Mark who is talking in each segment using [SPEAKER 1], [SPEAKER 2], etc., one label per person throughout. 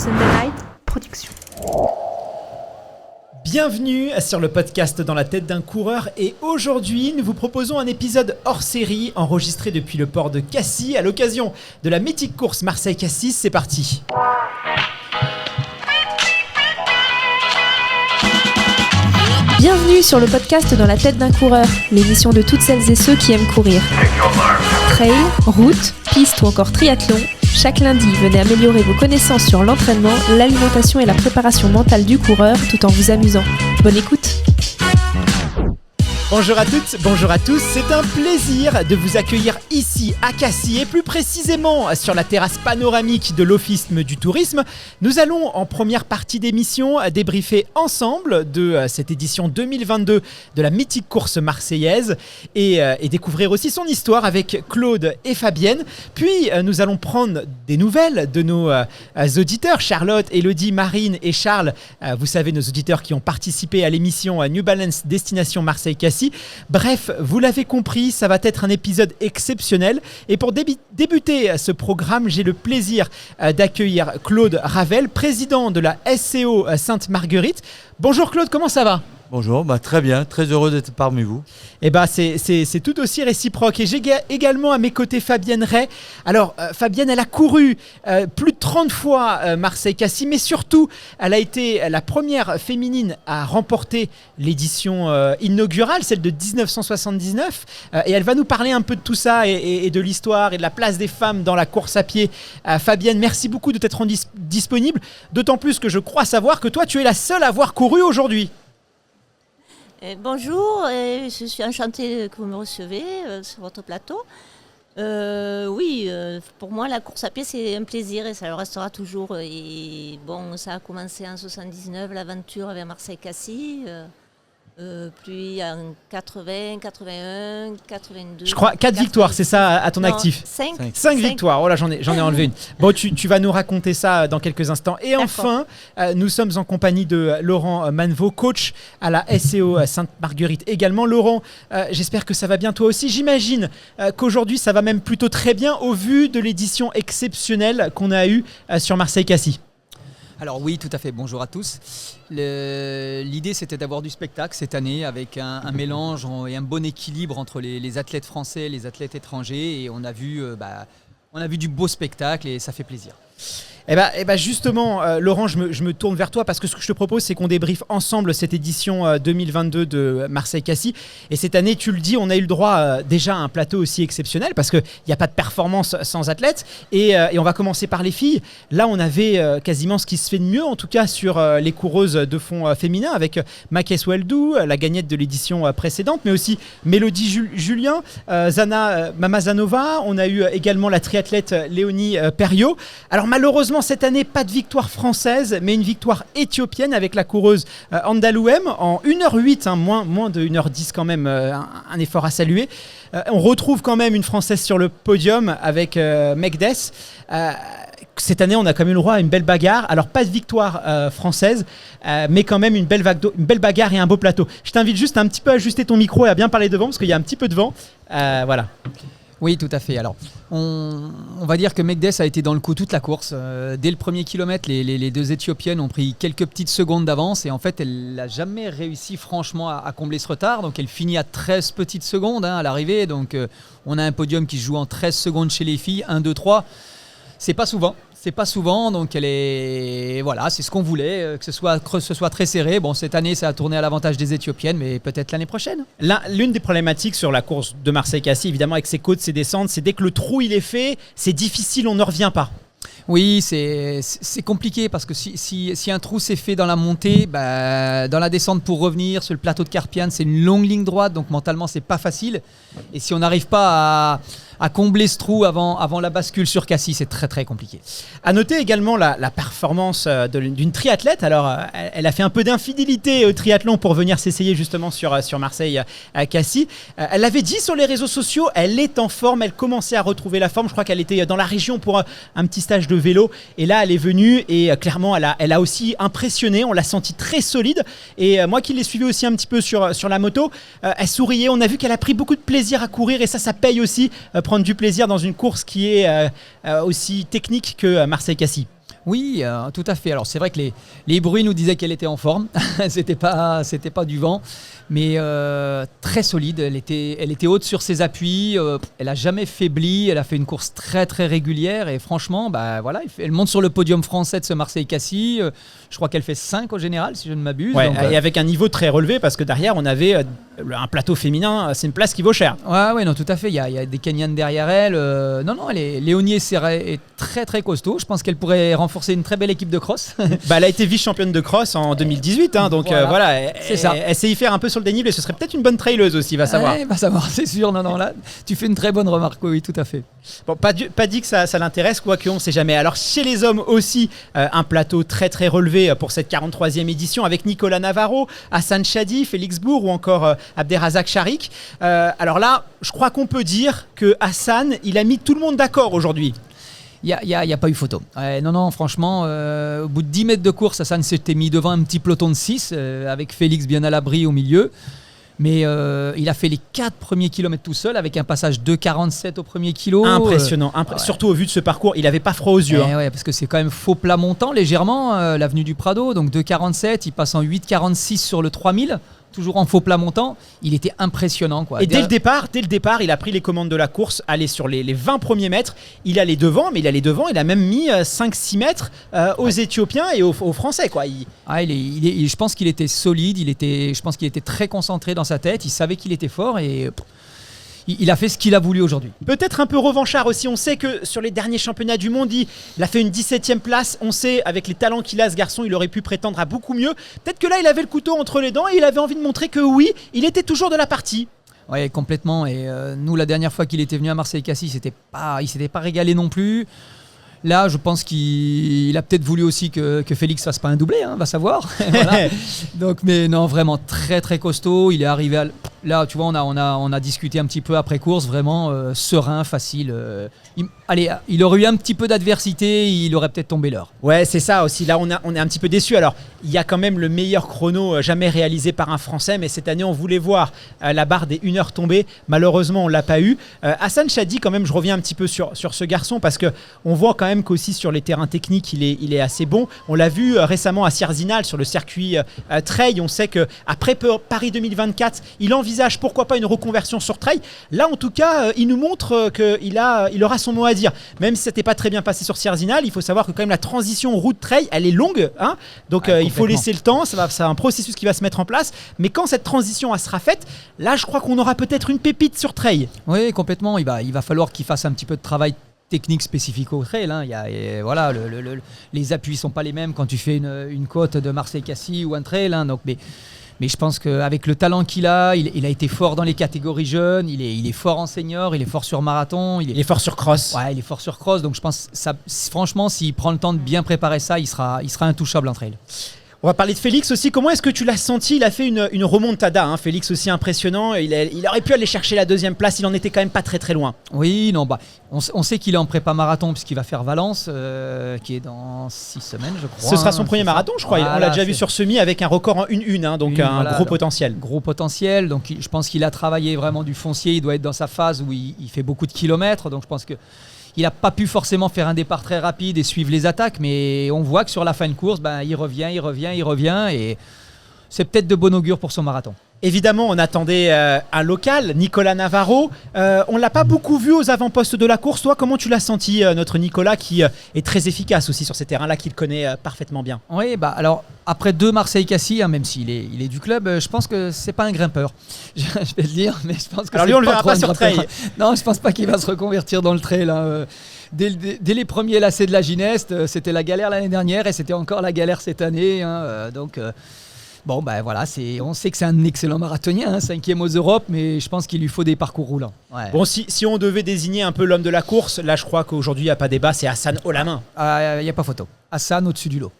[SPEAKER 1] Sunday Night Production.
[SPEAKER 2] Bienvenue sur le podcast Dans la tête d'un coureur et aujourd'hui nous vous proposons un épisode hors série enregistré depuis le port de Cassis à l'occasion de la mythique course Marseille-Cassis. C'est parti.
[SPEAKER 1] Bienvenue sur le podcast Dans la tête d'un coureur, l'émission de toutes celles et ceux qui aiment courir. Trail, route, piste ou encore triathlon, chaque lundi, venez améliorer vos connaissances sur l'entraînement, l'alimentation et la préparation mentale du coureur tout en vous amusant. Bonne écoute!
[SPEAKER 2] Bonjour à toutes, bonjour à tous, c'est un plaisir de vous accueillir ici à Cassis et plus précisément sur la terrasse panoramique de l'Office du tourisme. Nous allons en première partie d'émission débriefer ensemble de cette édition 2022 de la mythique course marseillaise et découvrir aussi son histoire avec Claude et Fabienne. Puis nous allons prendre des nouvelles de nos auditeurs, Charlotte, Elodie, Marine et Charles, vous savez nos auditeurs qui ont participé à l'émission New Balance Destination Marseille-Cassis. Bref, vous l'avez compris, ça va être un épisode exceptionnel. Et pour débuter ce programme, j'ai le plaisir d'accueillir Claude Ravel, président de la SCO Sainte-Marguerite. Bonjour Claude, comment ça va ?
[SPEAKER 3] Bonjour, très bien, très heureux d'être parmi vous.
[SPEAKER 2] Eh ben, c'est tout aussi réciproque. Et j'ai également à mes côtés Fabienne Ray. Alors, Fabienne, elle a couru plus de 30 fois Marseille-Cassis, mais surtout, elle a été la première féminine à remporter l'édition inaugurale, celle de 1979. Et elle va nous parler un peu de tout ça et de l'histoire et de la place des femmes dans la course à pied. Fabienne, merci beaucoup de t'être rendue disponible, d'autant plus que je crois savoir que toi, tu es la seule à avoir couru aujourd'hui.
[SPEAKER 4] Bonjour, je suis enchantée que vous me recevez sur votre plateau. Pour moi, la course à pied, c'est un plaisir et ça le restera toujours. Et bon, ça a commencé en 1979, l'aventure avec Marseille-Cassis. Puis en 80, 81, 82...
[SPEAKER 2] Je crois 4 victoires, c'est ça à ton actif ? 5 victoires, oh là j'en ai enlevé une. Bon, tu vas nous raconter ça dans quelques instants. Et enfin, nous sommes en compagnie de Laurent Manevaux, coach à la SCO Sainte-Marguerite également. Laurent, j'espère que ça va bien toi aussi. J'imagine qu'aujourd'hui ça va même plutôt très bien au vu de l'édition exceptionnelle qu'on a eue sur Marseille-Cassis.
[SPEAKER 5] Alors oui, tout à fait. Bonjour à tous. L'idée, c'était d'avoir du spectacle cette année avec un mélange et un bon équilibre entre les athlètes français et les athlètes étrangers. Et on a vu du beau spectacle et ça fait plaisir.
[SPEAKER 2] Eh ben justement, Laurent, je me tourne vers toi parce que ce que je te propose, c'est qu'on débriefe ensemble cette édition 2022 de Marseille-Cassis. Et cette année, tu le dis, on a eu le droit déjà à un plateau aussi exceptionnel parce qu'il n'y a pas de performance sans athlètes. Et on va commencer par les filles. Là, on avait quasiment ce qui se fait de mieux, en tout cas sur les coureuses de fond féminin avec Makes Weldou, la gagnette de l'édition précédente, mais aussi Mélodie Julien, Zana Mamazanova. On a eu également la triathlète Léonie Perriot. Alors malheureusement, cette année, pas de victoire française, mais une victoire éthiopienne avec la coureuse Andalouem en 1h08, moins de 1h10 quand même, un effort à saluer. On retrouve quand même une Française sur le podium avec Megdes. Cette année, on a quand même eu le droit à une belle bagarre. Alors, pas de victoire française, mais quand même une belle bagarre et un beau plateau. Je t'invite juste à un petit peu ajuster ton micro et à bien parler devant, parce qu'il y a un petit peu de vent. Voilà.
[SPEAKER 5] Oui, tout à fait. Alors, on va dire que Megdes a été dans le coup toute la course. Dès le premier kilomètre, les deux Éthiopiennes ont pris quelques petites secondes d'avance et en fait, elle n'a jamais réussi franchement à combler ce retard. Donc, elle finit à 13 petites secondes à l'arrivée. Donc, on a un podium qui se joue en 13 secondes chez les filles. 1, 2, 3. C'est pas souvent, donc c'est ce qu'on voulait, que ce soit très serré. Bon, cette année, ça a tourné à l'avantage des Éthiopiennes, mais peut-être l'année prochaine.
[SPEAKER 2] L'une des problématiques sur la course de Marseille-Cassis, évidemment, avec ses côtes, ses descentes, c'est dès que le trou il est fait, c'est difficile, on ne revient pas.
[SPEAKER 5] Oui, c'est compliqué parce que si un trou s'est fait dans la montée, dans la descente pour revenir sur le plateau de Carpiane, c'est une longue ligne droite, donc mentalement, c'est pas facile. Et si on n'arrive pas à combler ce trou avant la bascule sur Cassis, c'est très très compliqué.
[SPEAKER 2] À noter également la performance d'une triathlète. Alors, elle a fait un peu d'infidélité au triathlon pour venir s'essayer justement sur Marseille à Cassis. Elle l'avait dit sur les réseaux sociaux, elle est en forme, elle commençait à retrouver la forme. Je crois qu'elle était dans la région pour un petit stage de vélo. Et là, elle est venue et clairement, elle a aussi impressionné. On l'a senti très solide. Et moi qui l'ai suivie aussi un petit peu sur la moto, elle souriait. On a vu qu'elle a pris beaucoup de plaisir à courir et ça paye aussi prendre du plaisir dans une course qui est aussi technique que Marseille-Cassis.
[SPEAKER 5] Oui, tout à fait. Alors c'est vrai que les bruits nous disaient qu'elle était en forme. c'était pas du vent, mais très solide. Elle était haute sur ses appuis. Elle a jamais faibli. Elle a fait une course très très régulière et franchement, voilà, elle monte sur le podium français de ce Marseille-Cassis. Je crois qu'elle fait 5 au général, si je ne m'abuse.
[SPEAKER 2] Ouais,
[SPEAKER 5] donc,
[SPEAKER 2] et avec un niveau très relevé parce que derrière on avait un plateau féminin. C'est une place qui vaut cher.
[SPEAKER 5] Ouais, non, tout à fait. Il y a des Kenyanes derrière elle. Non, Léonie est très très costaud. Je pense qu'elle pourrait renforcer une très belle équipe de cross.
[SPEAKER 2] Elle a été vice-championne de cross en 2018, donc voilà,
[SPEAKER 5] c'est ça.
[SPEAKER 2] Elle sait y faire un peu sur le dénivelé. Ce serait peut-être une bonne traileuse aussi, va savoir.
[SPEAKER 5] Ouais, va savoir, c'est sûr. Non, là, tu fais une très bonne remarque. Oui, tout à fait.
[SPEAKER 2] Bon, pas dit que ça l'intéresse, quoique on sait jamais. Alors chez les hommes aussi, un plateau très très relevé pour cette 43e édition avec Nicolas Navarro, Hassan Chadi, Félix Bourg ou encore Abderrazak Sharik. Alors là, je crois qu'on peut dire que Hassan, il a mis tout le monde d'accord aujourd'hui.
[SPEAKER 5] Il n'y a pas eu photo. Non, franchement, au bout de 10 mètres de course, Hassan s'était mis devant un petit peloton de 6 avec Félix bien à l'abri au milieu. Mais il a fait les 4 premiers kilomètres tout seul avec un passage 2,47 au premier kilo.
[SPEAKER 2] Impressionnant, surtout au vu de ce parcours, il n'avait pas froid aux yeux.
[SPEAKER 5] Ouais, parce que c'est quand même faux plat montant légèrement, l'avenue du Prado. Donc 2,47, il passe en 8,46 sur le 3000. Toujours en faux plat montant, il était impressionnant, quoi.
[SPEAKER 2] Et dès le départ, il a pris les commandes de la course, aller sur les 20 premiers mètres, il allait devant, il a même mis 5-6 mètres aux Éthiopiens et aux Français, quoi.
[SPEAKER 5] Je pense qu'il était solide, je pense qu'il était très concentré dans sa tête, il savait qu'il était fort et il a fait ce qu'il a voulu aujourd'hui.
[SPEAKER 2] Peut-être un peu revanchard aussi, on sait que sur les derniers championnats du monde, il a fait une 17e place, on sait avec les talents qu'il a ce garçon, il aurait pu prétendre à beaucoup mieux. Peut-être que là il avait le couteau entre les dents et il avait envie de montrer que oui, il était toujours de la partie.
[SPEAKER 5] Oui, complètement, et nous la dernière fois qu'il était venu à Marseille-Cassis, il s'était pas régalé non plus. Là, je pense qu'il a peut-être voulu aussi que Félix fasse pas un doublé, va savoir. Voilà. Donc, mais non, vraiment très très costaud. Il est arrivé là, tu vois, on a discuté un petit peu après course, vraiment serein, facile. Il aurait eu un petit peu d'adversité, il aurait peut-être tombé l'heure.
[SPEAKER 2] Ouais, c'est ça aussi. Là, on est un petit peu déçus. Alors, il y a quand même le meilleur chrono jamais réalisé par un Français, mais cette année, on voulait voir la barre des 1 heure tomber. Malheureusement, on l'a pas eu. Hassan Chadi, quand même, je reviens un petit peu sur ce garçon parce que on voit quand même qu'aussi sur les terrains techniques, il est assez bon. On l'a vu récemment à Sierzinal sur le circuit trail. On sait que après Paris 2024, il envisage pourquoi pas une reconversion sur trail. Là, en tout cas, il nous montre qu'il aura son mot à dire. Même si ça n'était pas très bien passé sur Sierzinal, il faut savoir que quand même la transition route trail, elle est longue, donc il faut laisser le temps. C'est un processus qui va se mettre en place. Mais quand cette transition sera faite, là, je crois qu'on aura peut-être une pépite sur trail.
[SPEAKER 5] Oui, complètement. Il va falloir qu'il fasse un petit peu de travail technique spécifique au trail. Voilà, les appuis sont pas les mêmes quand tu fais une côte de Marseille-Cassis ou un trail. Donc, mais je pense qu'avec le talent qu'il a, il a été fort dans les catégories jeunes, il est fort en senior, il est fort sur marathon.
[SPEAKER 2] Il est fort sur cross.
[SPEAKER 5] Ouais, il est fort sur cross. Donc je pense, franchement, s'il prend le temps de bien préparer ça, il sera intouchable en trail.
[SPEAKER 2] On va parler de Félix aussi. Comment est-ce que tu l'as senti ? Il a fait une remontada, Félix aussi impressionnant. Il aurait pu aller chercher la 2e place. Il en était quand même pas très très loin.
[SPEAKER 5] Oui, non, on sait qu'il est en prépa marathon puisqu'il va faire Valence, qui est dans 6 semaines, je crois.
[SPEAKER 2] Ce sera son premier marathon, je crois. On l'a déjà vu sur semi avec un record en 1-1, donc gros potentiel.
[SPEAKER 5] Gros potentiel. Donc je pense qu'il a travaillé vraiment du foncier. Il doit être dans sa phase où il fait beaucoup de kilomètres. Donc je pense que il n'a pas pu forcément faire un départ très rapide et suivre les attaques, mais on voit que sur la fin de course, il revient et c'est peut-être de bon augure pour son marathon.
[SPEAKER 2] Évidemment, on attendait un local, Nicolas Navarro. On ne l'a pas beaucoup vu aux avant-postes de la course. Toi, comment tu l'as senti, notre Nicolas, qui est très efficace aussi sur ces terrains-là, qu'il connaît parfaitement bien ?
[SPEAKER 5] Oui, alors après 2 Marseille-Cassis, même s'il est du club, je pense que c'est pas un grimpeur. Je vais le dire, mais je pense que
[SPEAKER 2] alors lui, on le verra pas sur trail.
[SPEAKER 5] Non, je pense pas qu'il va se reconvertir dans le trail. Dès les premiers lacets de la Gineste, c'était la galère l'année dernière et c'était encore la galère cette année. Donc bon, voilà, on sait que c'est un excellent marathonien, 5e aux Europes, mais je pense qu'il lui faut des parcours roulants. Ouais.
[SPEAKER 2] Bon, si on devait désigner un peu l'homme de la course, là je crois qu'aujourd'hui il n'y a pas débat, c'est Hassan haut la main.
[SPEAKER 5] Il n'y a pas photo. Hassan au-dessus du lot.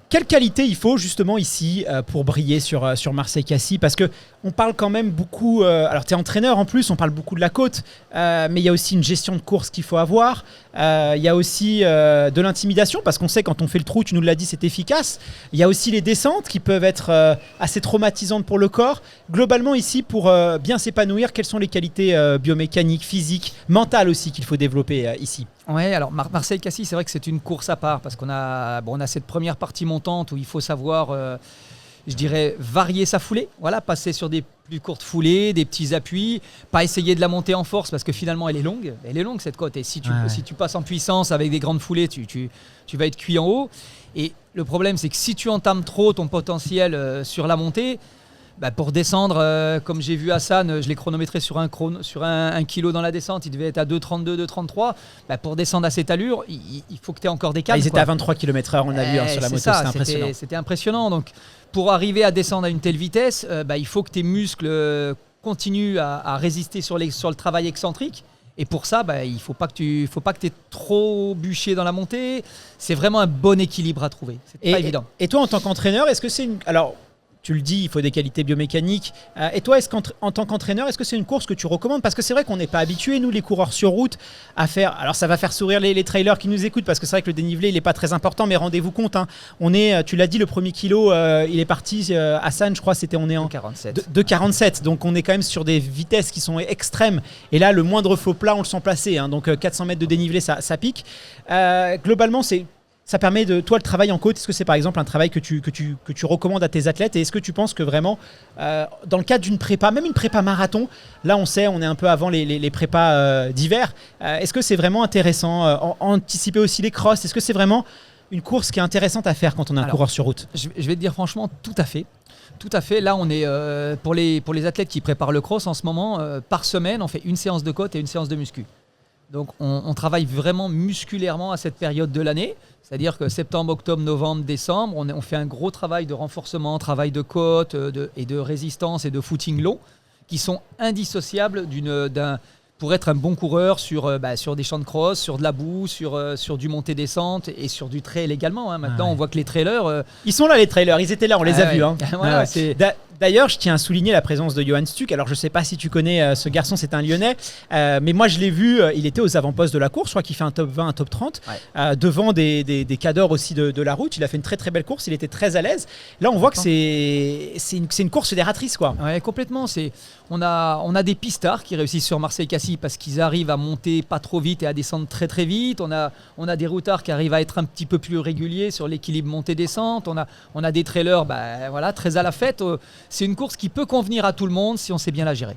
[SPEAKER 2] Quelle qualité il faut justement ici pour briller sur Marseille-Cassis ? Parce qu'on parle quand même beaucoup, alors tu es entraîneur en plus, on parle beaucoup de la côte, mais il y a aussi une gestion de course qu'il faut avoir, il y a aussi de l'intimidation, parce qu'on sait quand on fait le trou, tu nous l'as dit, c'est efficace. Il y a aussi les descentes qui peuvent être assez traumatisantes pour le corps. Globalement ici, pour bien s'épanouir, quelles sont les qualités biomécaniques, physiques, mentales aussi qu'il faut développer ici ?
[SPEAKER 5] Ouais, alors Marseille-Cassis, c'est vrai que c'est une course à part parce qu'on a, on a cette première partie montante où il faut savoir, je dirais, varier sa foulée. Voilà, passer sur des plus courtes foulées, des petits appuis, pas essayer de la monter en force parce que finalement elle est longue. Elle est longue cette côte et si tu passes en puissance avec des grandes foulées, tu vas être cuit en haut. Et le problème, c'est que si tu entames trop ton potentiel sur la montée, pour descendre, comme j'ai vu Hassan, je l'ai chronométré sur un kilo dans la descente, il devait être à 2,32, 2,33. Pour descendre à cette allure, il faut que tu aies encore des câbles.
[SPEAKER 2] Ils étaient à 23 km/h, on a vu sur la moto, c'était impressionnant.
[SPEAKER 5] C'était impressionnant. Donc, pour arriver à descendre à une telle vitesse, il faut que tes muscles continuent à résister sur le travail excentrique. Et pour ça, il ne faut pas que tu aies trop bûché dans la montée. C'est vraiment un bon équilibre à trouver. C'est pas évident.
[SPEAKER 2] Et toi, en tant qu'entraîneur, est-ce que c'est une... Alors, tu le dis, il faut des qualités biomécaniques. Et toi, en tant qu'entraîneur, est-ce que c'est une course que tu recommandes? Parce que c'est vrai qu'on n'est pas habitués, nous, les coureurs sur route, à faire... Alors, ça va faire sourire les trailers qui nous écoutent, parce que c'est vrai que le dénivelé, il n'est pas très important, mais rendez-vous compte. Hein, tu l'as dit, le premier kilo, il est parti, Hassan, je crois, on est en 2,47. Donc, on est quand même sur des vitesses qui sont extrêmes. Et là, le moindre faux plat, on le sent placer. Hein, donc, 400 mètres de dénivelé, ça pique. Globalement, ça permet de toi le travail en côte. Est-ce que c'est par exemple un travail que tu recommandes à tes athlètes et est-ce que tu penses que vraiment dans le cadre d'une prépa, même une prépa marathon, là on sait on est un peu avant les prépas d'hiver, est-ce que c'est vraiment intéressant anticiper aussi les crosses, est-ce que c'est vraiment une course qui est intéressante à faire quand on est un coureur sur route?
[SPEAKER 5] Je vais te dire franchement tout à fait. Tout à fait. Là, on est pour les athlètes qui préparent le cross en ce moment, par semaine, on fait une séance de côte et une séance de muscu. Donc, on travaille vraiment musculairement à cette période de l'année. C'est-à-dire que septembre, octobre, novembre, décembre, on fait un gros travail de renforcement, travail de côte et de résistance et de footing long qui sont indissociables pour être un bon coureur sur des champs de cross, sur de la boue, sur du montée-descente et sur du trail également. Hein. Maintenant, on voit que les trailers...
[SPEAKER 2] Ils sont là, les trailers. Ils étaient là, on les a vus. Hein.
[SPEAKER 5] Voilà,
[SPEAKER 2] D'ailleurs, je tiens à souligner la présence de Johan Stuck. Alors, je ne sais pas si tu connais ce garçon, c'est un Lyonnais. Mais moi, je l'ai vu, il était aux avant-postes de la course. Je crois qu'il fait un top 20, un top 30. Devant des cadors aussi de la route. Il a fait une très, très belle course. Il était très à l'aise. Là, on voit que c'est une course fédératrice, quoi.
[SPEAKER 5] Ouais, complètement. On a des pistards qui réussissent sur Marseille-Cassis parce qu'ils arrivent à monter pas trop vite et à descendre très, très vite. On a des routards qui arrivent à être un petit peu plus réguliers sur l'équilibre montée-descente. On a des trailers très à la fête. C'est une course qui peut convenir à tout le monde si on sait bien la gérer.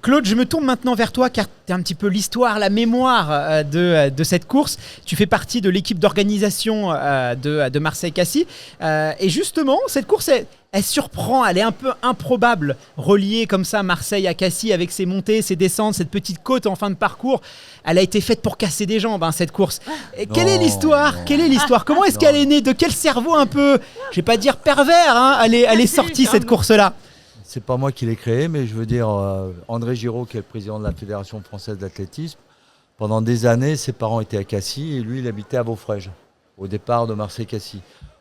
[SPEAKER 2] Claude, je me tourne maintenant vers toi car tu es un petit peu l'histoire, la mémoire de cette course. Tu fais partie de l'équipe d'organisation de Marseille-Cassis. Et justement, cette course, elle surprend, elle est un peu improbable, reliée comme ça Marseille à Cassis avec ses montées, ses descentes, cette petite côte en fin de parcours. Elle a été faite pour casser des jambes, cette course. Et quelle est l'histoire? Comment est-ce qu'elle est née? De quel cerveau un peu, je vais pas dire pervers, elle est sortie cette course-là?
[SPEAKER 3] C'est pas moi qui l'ai créé, mais je veux dire, André Giraud, qui est le président de la Fédération française d'athlétisme, pendant des années, ses parents étaient à Cassis et lui, il habitait à Beaufrèges, au départ de Marseille-Cassis.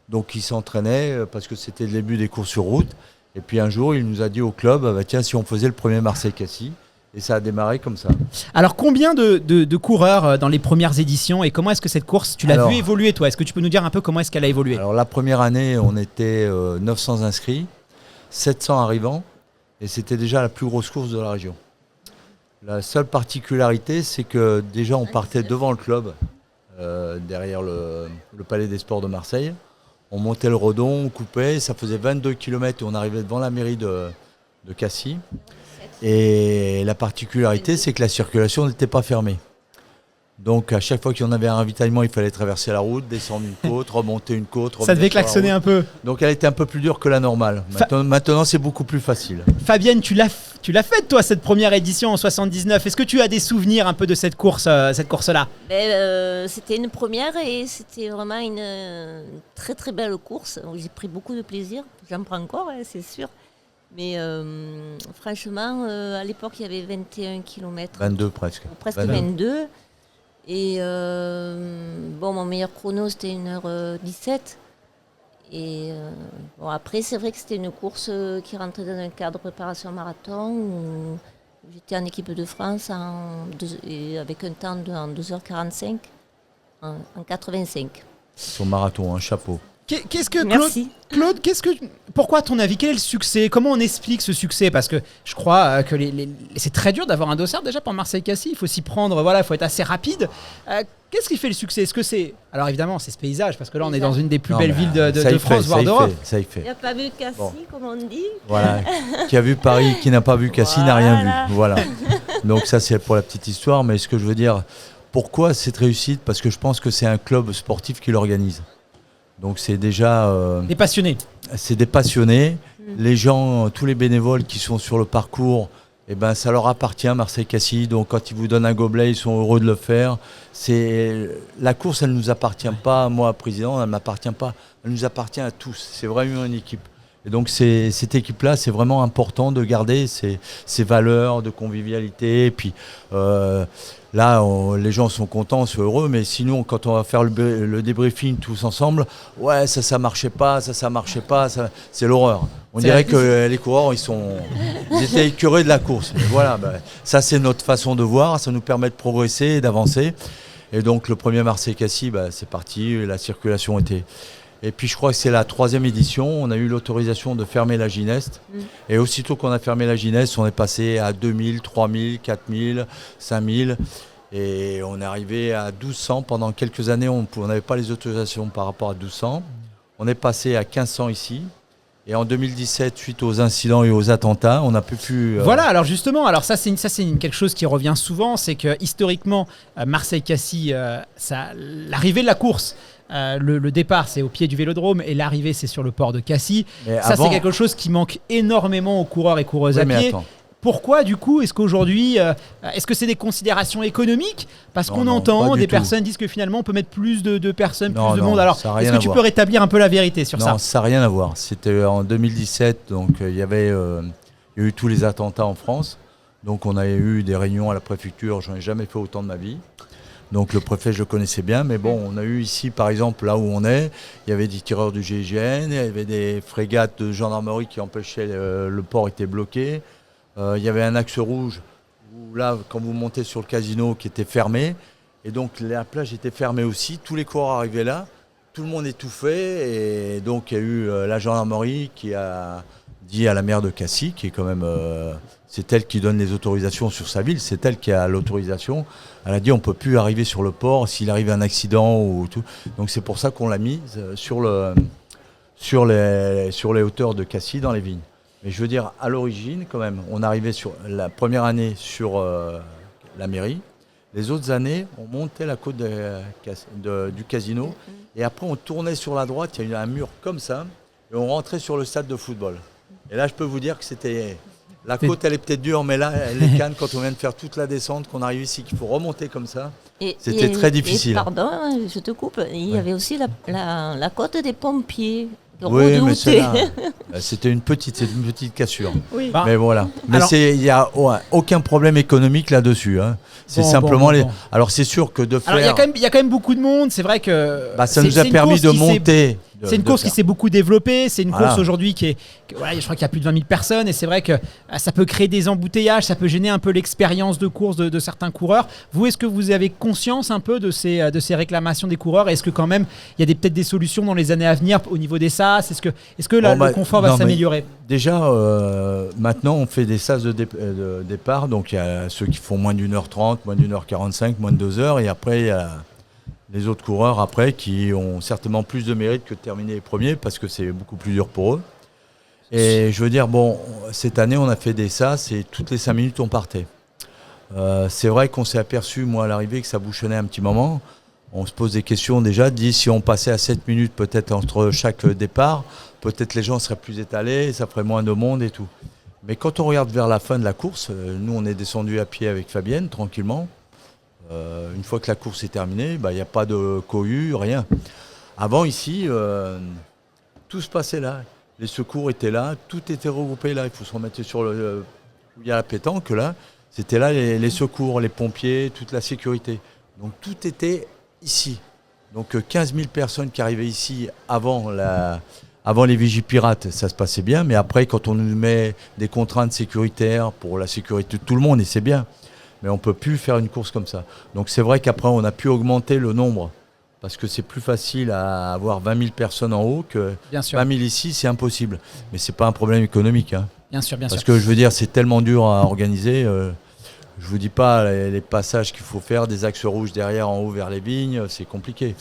[SPEAKER 3] Donc il s'entraînait parce que c'était le début des courses sur route. Et puis un jour, il nous a dit au club, tiens, si on faisait le premier Marseille-Cassis. Et ça a démarré comme ça.
[SPEAKER 2] Alors combien de coureurs dans les premières éditions et comment est-ce que cette course, tu l'as vu évoluer toi? Est-ce que tu peux nous dire un peu comment est-ce qu'elle a évolué?
[SPEAKER 3] Alors la première année, on était 900 inscrits, 700 arrivants et c'était déjà la plus grosse course de la région. La seule particularité, c'est que déjà on partait devant le club, derrière le Palais des Sports de Marseille. On montait le redon, on coupait, ça faisait 22 km et on arrivait devant la mairie de Cassis. Et la particularité, c'est que la circulation n'était pas fermée. Donc à chaque fois qu'il y en avait un ravitaillement, il fallait traverser la route, descendre une côte, remonter une côte.
[SPEAKER 2] Ça devait klaxonner un peu.
[SPEAKER 3] Donc elle était un peu plus dure que la normale. Maintenant c'est beaucoup plus facile.
[SPEAKER 2] Fabienne, tu l'as faite toi cette première édition en 79. Est-ce que tu as des souvenirs un peu de cette course-là?
[SPEAKER 4] C'était une première et c'était vraiment une très très belle course. J'ai pris beaucoup de plaisir. J'en prends encore, c'est sûr. Mais franchement, à l'époque, il y avait 21 km.
[SPEAKER 3] 22 presque.
[SPEAKER 4] Presque 22. Et mon meilleur chrono, c'était 1h17. Et après, c'est vrai que c'était une course qui rentrait dans un cadre de préparation marathon où j'étais en équipe de France avec un temps en 2h45, en 85.
[SPEAKER 3] Sur marathon, un chapeau.
[SPEAKER 2] Qu'est-ce que
[SPEAKER 4] Merci.
[SPEAKER 2] Claude, pourquoi à ton avis, quel est le succès? Comment on explique ce succès? Parce que je crois que c'est très dur d'avoir un dossard déjà pour Marseille-Cassis. Il faut s'y prendre, il faut être assez rapide. Qu'est-ce qui fait le succès? Est-ce que c'est... Alors évidemment, c'est ce paysage, parce que là, on est dans une des plus belles villes de France, voire d'Europe.
[SPEAKER 3] Ça y fait.
[SPEAKER 4] Il n'y a pas vu Cassis, comme on dit.
[SPEAKER 3] Voilà. Qui a vu Paris, qui n'a pas vu Cassis, n'a rien vu. Voilà. Donc ça, c'est pour la petite histoire. Mais ce que je veux dire, pourquoi cette réussite? Parce que je pense que c'est un club sportif qui l'organise. Donc c'est déjà...
[SPEAKER 2] Des passionnés.
[SPEAKER 3] C'est des passionnés. Les gens, tous les bénévoles qui sont sur le parcours, eh ben, ça leur appartient, Marseille-Cassis. Donc quand ils vous donnent un gobelet, ils sont heureux de le faire. La course, elle ne nous appartient pas, moi, président, elle ne m'appartient pas. Elle nous appartient à tous. C'est vraiment une équipe. Et donc cette équipe-là, c'est vraiment important de garder ces valeurs de convivialité. Et puis là, les gens sont contents, sont heureux. Mais sinon, quand on va faire le débriefing tous ensemble, ouais, ça marchait pas, c'est l'horreur. On dirait que les coureurs, ils étaient écœurés de la course. Mais voilà, ça c'est notre façon de voir. Ça nous permet de progresser et d'avancer. Et donc le premier Marseille-Cassis, c'est parti. La circulation était... Et puis je crois que c'est la 3e édition, on a eu l'autorisation de fermer la Gineste. Et aussitôt qu'on a fermé la Gineste, on est passé à 2000, 3000, 4000, 5000. Et on est arrivé à 1200. Pendant quelques années, on n'avait pas les autorisations par rapport à 1200. On est passé à 1500 ici. Et en 2017, suite aux incidents et aux attentats, on n'a plus...
[SPEAKER 2] Voilà, alors justement, ça c'est quelque chose qui revient souvent, c'est que historiquement, Marseille-Cassis, l'arrivée de la course, le départ c'est au pied du Vélodrome et l'arrivée c'est sur le port de Cassis. C'est quelque chose qui manque énormément aux coureurs et coureuses à pied. Pourquoi du coup est-ce qu'aujourd'hui, est-ce que c'est des considérations économiques? Parce qu'on entend des personnes disent que finalement on peut mettre plus de personnes, plus de monde. Alors est-ce que tu peux rétablir un peu la vérité sur ça?
[SPEAKER 3] Non, ça n'a rien à voir. C'était en 2017, donc il y a eu tous les attentats en France. Donc on a eu des réunions à la préfecture, j'en ai jamais fait autant de ma vie. Donc le préfet, je le connaissais bien, mais bon, on a eu ici, par exemple, là où on est, il y avait des tireurs du GIGN, il y avait des frégates de gendarmerie qui empêchaient, le port était bloqué. Il y avait un axe rouge où là, quand vous montez sur le casino, qui était fermé. Et donc la plage était fermée aussi. Tous les coureurs arrivaient là. Tout le monde étouffait. Et donc il y a eu la gendarmerie qui a dit à la maire de Cassis, qui est quand même... c'est elle qui donne les autorisations sur sa ville. C'est elle qui a l'autorisation. Elle a dit on ne peut plus arriver sur le port s'il arrive un accident ou tout. Donc c'est pour ça qu'on l'a mis sur les hauteurs de Cassis dans les vignes. Mais je veux dire, à l'origine, quand même, on arrivait sur la première année sur la mairie. Les autres années, on montait la côte du casino. Et après, on tournait sur la droite. Il y a eu un mur comme ça. Et on rentrait sur le stade de football. Et là, je peux vous dire que c'était... La côte, elle est peut-être dure, mais là, elle est calme quand on vient de faire toute la descente, qu'on arrive ici, qu'il faut remonter comme ça. C'était très difficile.
[SPEAKER 4] Pardon, je te coupe. Il y avait aussi la côte des pompiers.
[SPEAKER 3] Oui, mais c'était une petite cassure. Oui. Mais voilà. Mais il n'y a aucun problème économique là-dessus. Hein. C'est simplement les. Alors c'est sûr que de faire.
[SPEAKER 2] Alors il y a quand même beaucoup de monde. C'est vrai que.
[SPEAKER 3] Ça nous a permis de monter.
[SPEAKER 2] C'est une course qui s'est beaucoup développée. C'est une course aujourd'hui qui est. Je crois qu'il y a plus de 20 000 personnes. Et c'est vrai que ça peut créer des embouteillages. Ça peut gêner un peu l'expérience de course de certains coureurs. Vous, est-ce que vous avez conscience un peu de ces réclamations des coureurs? Est-ce que quand même il y a peut-être des solutions dans les années à venir au niveau des sas? Est-ce que le confort va s'améliorer?
[SPEAKER 3] Déjà, maintenant, on fait des sas de départ. Donc, il y a ceux qui font moins d'1h30, moins d'1h45, moins de 2 heures. Et après, il y a les autres coureurs après qui ont certainement plus de mérite que de terminer les premiers parce que c'est beaucoup plus dur pour eux. Et je veux dire, cette année, on a fait des sas et toutes les 5 minutes, on partait. C'est vrai qu'on s'est aperçu, moi, à l'arrivée, que ça bouchonnait un petit moment. On se pose des questions déjà, si on passait à 7 minutes peut-être entre chaque départ, peut-être les gens seraient plus étalés, ça ferait moins de monde et tout. Mais quand on regarde vers la fin de la course, nous on est descendu à pied avec Fabienne, tranquillement. Une fois que la course est terminée, il n'y a pas de cohue, rien. Avant ici, tout se passait là. Les secours étaient là, tout était regroupé là. Il faut se remettre sur où il y a la pétanque là. C'était là les secours, les pompiers, toute la sécurité. Donc tout était ici. Donc 15 000 personnes qui arrivaient ici avant les Vigipirates, ça se passait bien. Mais après, quand on nous met des contraintes sécuritaires pour la sécurité de tout le monde, et c'est bien. Mais on ne peut plus faire une course comme ça. Donc c'est vrai qu'après, on a pu augmenter le nombre parce que c'est plus facile à avoir 20 000 personnes en haut que
[SPEAKER 2] Bien sûr,
[SPEAKER 3] 20 000 ici, c'est impossible. Mais c'est pas un problème économique, hein.
[SPEAKER 2] bien sûr, bien
[SPEAKER 3] Parce
[SPEAKER 2] sûr.
[SPEAKER 3] que je veux dire, c'est tellement dur à organiser. Je vous dis pas les passages qu'il faut faire, des axes rouges derrière en haut vers les vignes, c'est compliqué.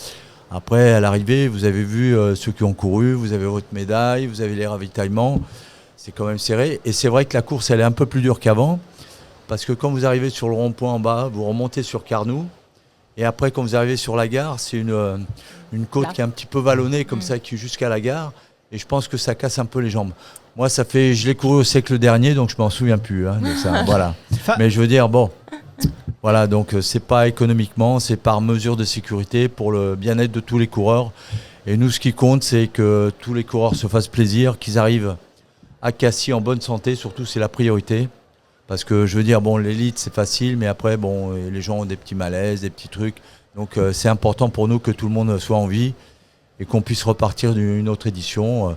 [SPEAKER 3] Après, à l'arrivée, vous avez vu ceux qui ont couru, vous avez votre médaille, vous avez les ravitaillements. C'est quand même serré. Et c'est vrai que la course, elle est un peu plus dure qu'avant. Parce que quand vous arrivez sur le rond-point en bas, vous remontez sur Carnoux. Et après, quand vous arrivez sur la gare, c'est une côte
[SPEAKER 4] Là.
[SPEAKER 3] qui est un petit peu vallonnée, comme ça, qui est jusqu'à la gare. Et je pense que ça casse un peu les jambes. Moi, je l'ai couru au siècle dernier, donc je m'en souviens plus. Hein, de ça, voilà. Mais je veux dire, bon, voilà, donc c'est pas économiquement, c'est par mesure de sécurité pour le bien-être de tous les coureurs. Et nous, ce qui compte, c'est que tous les coureurs se fassent plaisir, qu'ils arrivent à Cassis en bonne santé, surtout, c'est la priorité. Parce que je veux dire, bon, l'élite, c'est facile, mais après, bon, les gens ont des petits malaises, des petits trucs. Donc, c'est important pour nous que tout le monde soit en vie et qu'on puisse repartir d'une autre édition.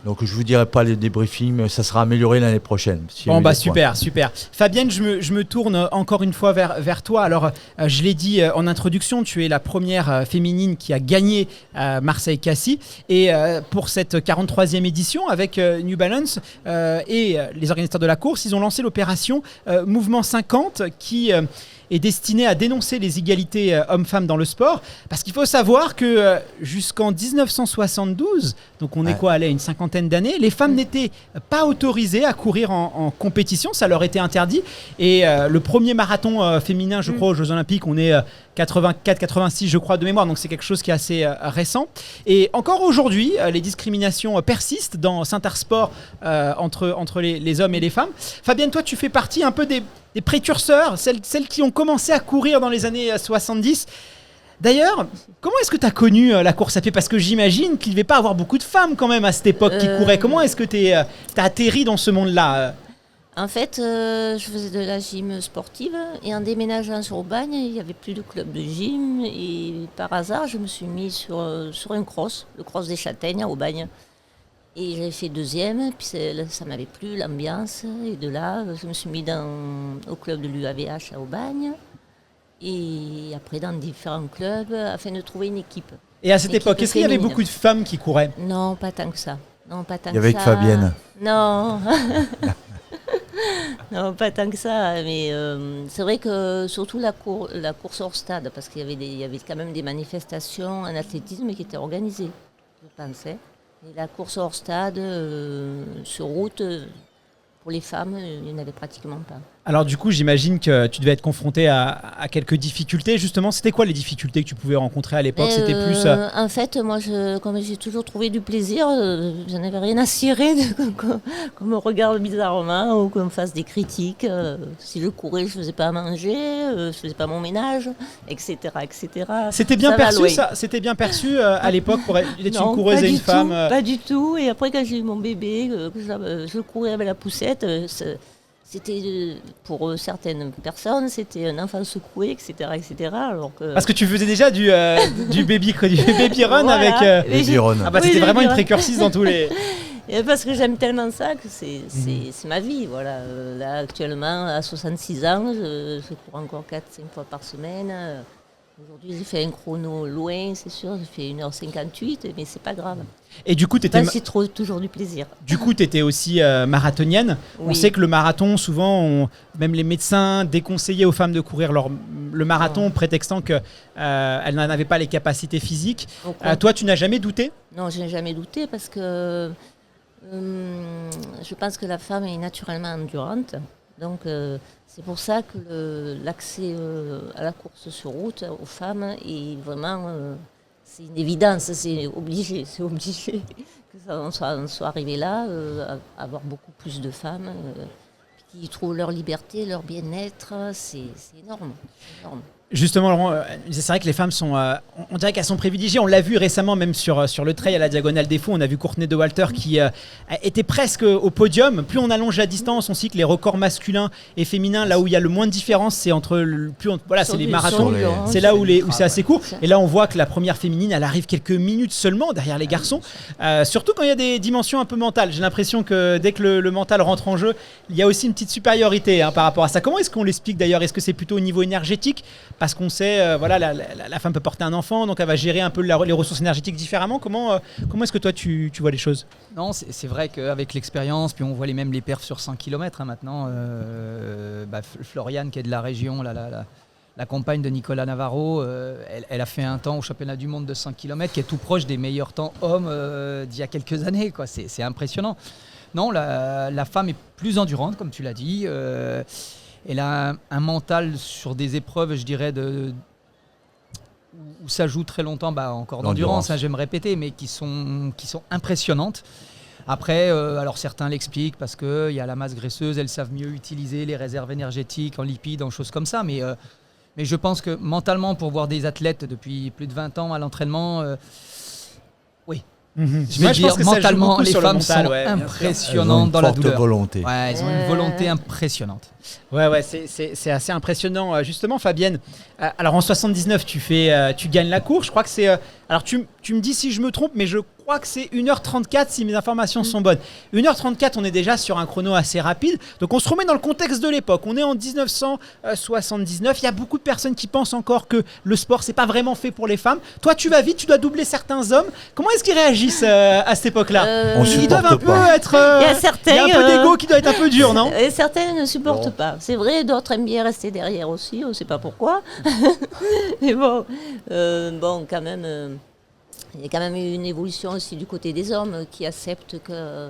[SPEAKER 3] Donc je ne vous dirai pas les débriefings, mais ça sera amélioré l'année prochaine.
[SPEAKER 2] Bon bah super, super. Fabienne, je me tourne encore une fois vers toi. Alors je l'ai dit en introduction, tu es la première féminine qui a gagné Marseille-Cassis. Et pour cette 43e édition avec New Balance et les organisateurs de la course, ils ont lancé l'opération Mouvement 50 qui est destinée à dénoncer les inégalités hommes-femmes dans le sport. Parce qu'il faut savoir que jusqu'en 1972, donc on est quoi, allez, une cinquantaine d'années, les femmes n'étaient pas autorisées à courir en compétition, ça leur était interdit. Et le premier marathon féminin, je crois, aux Jeux Olympiques, on est 84-86, je crois, de mémoire, donc c'est quelque chose qui est assez récent. Et encore aujourd'hui, les discriminations persistent dans Saint-Arsport entre les hommes et les femmes. Fabienne, toi, tu fais partie un peu des précurseurs, celles qui ont commencé à courir dans les années 70. D'ailleurs, comment est-ce que tu as connu la course à pied ? Parce que j'imagine qu'il ne devait pas avoir beaucoup de femmes quand même à cette époque qui couraient. Comment est-ce que tu as atterri dans ce monde-là ?
[SPEAKER 4] En fait, je faisais de la gym sportive et en déménageant sur Aubagne, il n'y avait plus de club de gym et par hasard, je me suis mis sur un cross, le cross des Châtaignes à Aubagne. Et j'avais fait deuxième, puis ça m'avait plu, l'ambiance. Et de là, je me suis mis au club de l'UAVH à Aubagne. Et après, dans différents clubs, afin de trouver une équipe.
[SPEAKER 2] Et à cette époque, est-ce qu'il y avait
[SPEAKER 4] féminine.
[SPEAKER 2] beaucoup de femmes qui couraient ?
[SPEAKER 4] Non, pas tant que ça. Non, pas tant
[SPEAKER 3] Il y avait que
[SPEAKER 4] ça.
[SPEAKER 3] Fabienne.
[SPEAKER 4] Non. Non, pas tant que ça. Mais c'est vrai que surtout la course hors stade, parce qu'il y avait quand même des manifestations en athlétisme qui étaient organisées, je pensais. Et la course hors stade, sur route, pour les femmes, il n'y en avait pratiquement pas.
[SPEAKER 2] Alors du coup, j'imagine que tu devais être confronté à quelques difficultés. Justement, c'était quoi les difficultés que tu pouvais rencontrer à l'époque ? C'était plus...
[SPEAKER 4] En fait, moi, comme j'ai toujours trouvé du plaisir, j'en avais rien à cirer qu'on me regarde bizarrement ou qu'on me fasse des critiques. Si je courais, je faisais pas à manger, je faisais pas mon ménage, etc., etc.
[SPEAKER 2] C'était bien
[SPEAKER 4] Ça va
[SPEAKER 2] perçu,
[SPEAKER 4] loin.
[SPEAKER 2] ça ? C'était bien perçu à l'époque pour être une coureuse
[SPEAKER 4] pas
[SPEAKER 2] et une
[SPEAKER 4] du
[SPEAKER 2] femme
[SPEAKER 4] tout, pas du tout. Et après, quand j'ai eu mon bébé, que je courais avec la poussette, c'était, pour certaines personnes, c'était un enfant secoué, etc., etc. Alors que...
[SPEAKER 2] Parce que tu faisais déjà du baby run
[SPEAKER 4] Voilà.
[SPEAKER 2] avec...
[SPEAKER 3] Baby run.
[SPEAKER 2] Ah bah
[SPEAKER 4] Oui,
[SPEAKER 2] c'était
[SPEAKER 4] le
[SPEAKER 2] vraiment une
[SPEAKER 4] baby run.
[SPEAKER 2] précursiste dans tous les...
[SPEAKER 4] Et parce que j'aime tellement ça que c'est ma vie. Voilà. Là, actuellement, à 66 ans, je cours encore 4-5 fois par semaine. Aujourd'hui, j'ai fait un chrono loin, c'est sûr, j'ai fait 1h58, mais c'est pas grave.
[SPEAKER 2] Et du coup, tu étais...
[SPEAKER 4] C'est toujours du plaisir.
[SPEAKER 2] Du coup, tu étais aussi marathonienne. On
[SPEAKER 4] Oui.
[SPEAKER 2] sait que le marathon, souvent, même les médecins déconseillaient aux femmes de courir le marathon, prétextant qu'elles n'en avaient pas les capacités physiques. Toi, tu n'as jamais douté ?
[SPEAKER 4] Non, je n'ai jamais douté parce que je pense que la femme est naturellement endurante. Donc, c'est pour ça que l'accès à la course sur route aux femmes est vraiment... c'est une évidence, c'est obligé que on soit arrivé là, à avoir beaucoup plus de femmes qui trouvent leur liberté, leur bien-être. C'est énorme.
[SPEAKER 2] Justement, Laurent, c'est vrai que les femmes sont, on dirait qu'elles sont privilégiées. On l'a vu récemment, même sur le trail à la Diagonale des Fous. On a vu Courtney de Walter qui était presque au podium. Plus on allonge la distance, on sait que les records masculins et féminins, là où il y a le moins de différence, c'est entre c'est les marathons. C'est là où c'est assez court. Et là, on voit que la première féminine, elle arrive quelques minutes seulement derrière les garçons. Surtout quand il y a des dimensions un peu mentales. J'ai l'impression que dès que le mental rentre en jeu, il y a aussi une petite supériorité par rapport à ça. Comment est-ce qu'on l'explique d'ailleurs ? Est-ce que c'est plutôt au niveau énergétique ? parce qu'on sait, voilà, la femme peut porter un enfant, donc elle va gérer un peu les ressources énergétiques différemment. Comment est-ce que toi tu vois les choses?
[SPEAKER 5] Non, c'est vrai qu'avec l'expérience, puis on voit même les perfs sur 100 km maintenant. Floriane, qui est de la région, la compagne de Nicolas Navarro, elle a fait un temps au championnat du monde de 100 km qui est tout proche des meilleurs temps hommes d'il y a quelques années, quoi. C'est impressionnant. Non, la femme est plus endurante, comme tu l'as dit. Elle a un mental sur des épreuves, je dirais, où ça joue très longtemps, encore d'endurance, j'aime répéter, mais qui sont impressionnantes. Après, alors certains l'expliquent parce qu'il y a la masse graisseuse, elles savent mieux utiliser les réserves énergétiques en lipides, en choses comme ça, mais je pense que mentalement, pour voir des athlètes depuis plus de 20 ans à l'entraînement, oui. Je vais dire, mentalement, les femmes sont impressionnantes dans la douleur.
[SPEAKER 3] Volonté.
[SPEAKER 5] Ouais, elles ont une volonté impressionnante.
[SPEAKER 2] Ouais, c'est assez impressionnant. Justement, Fabienne, alors en 79, tu gagnes la course. Je crois que c'est... alors tu me dis si je me trompe, mais je crois que c'est 1h34 si mes informations sont bonnes. 1h34, on est déjà sur un chrono assez rapide. Donc on se remet dans le contexte de l'époque. On est en 1979. Il y a beaucoup de personnes qui pensent encore que le sport, c'est pas vraiment fait pour les femmes. Toi, tu vas vite, tu dois doubler certains hommes. Comment est-ce qu'ils réagissent à cette époque-là? Ils doivent un peu être...
[SPEAKER 4] il y a
[SPEAKER 2] un peu d'ego qui doit être un peu dur, non?
[SPEAKER 4] Et certains ne supportent pas. C'est vrai, d'autres aiment bien rester derrière aussi. On ne sait pas pourquoi. Mais bon, quand même... il y a quand même eu une évolution aussi du côté des hommes qui acceptent que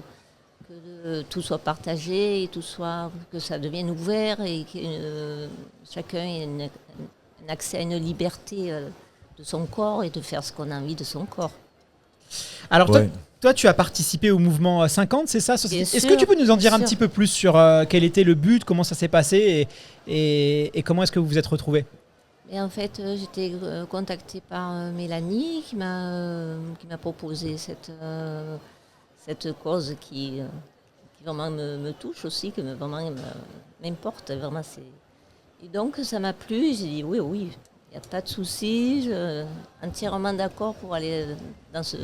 [SPEAKER 4] tout soit partagé et que ça devienne ouvert et que chacun ait un accès à une liberté de son corps et de faire ce qu'on a envie de son corps.
[SPEAKER 2] Alors toi, tu as participé au mouvement 50, c'est ça? Est-ce que tu peux nous en dire un petit peu plus sur quel était le but, comment ça s'est passé et comment est-ce que vous vous êtes retrouvés?
[SPEAKER 4] Et en fait, j'étais contactée par Mélanie qui m'a proposé cette cause qui vraiment me touche aussi, qui vraiment m'importe. Vraiment, et donc, ça m'a plu. J'ai dit oui, il n'y a pas de souci. Je suis entièrement d'accord pour aller dans cette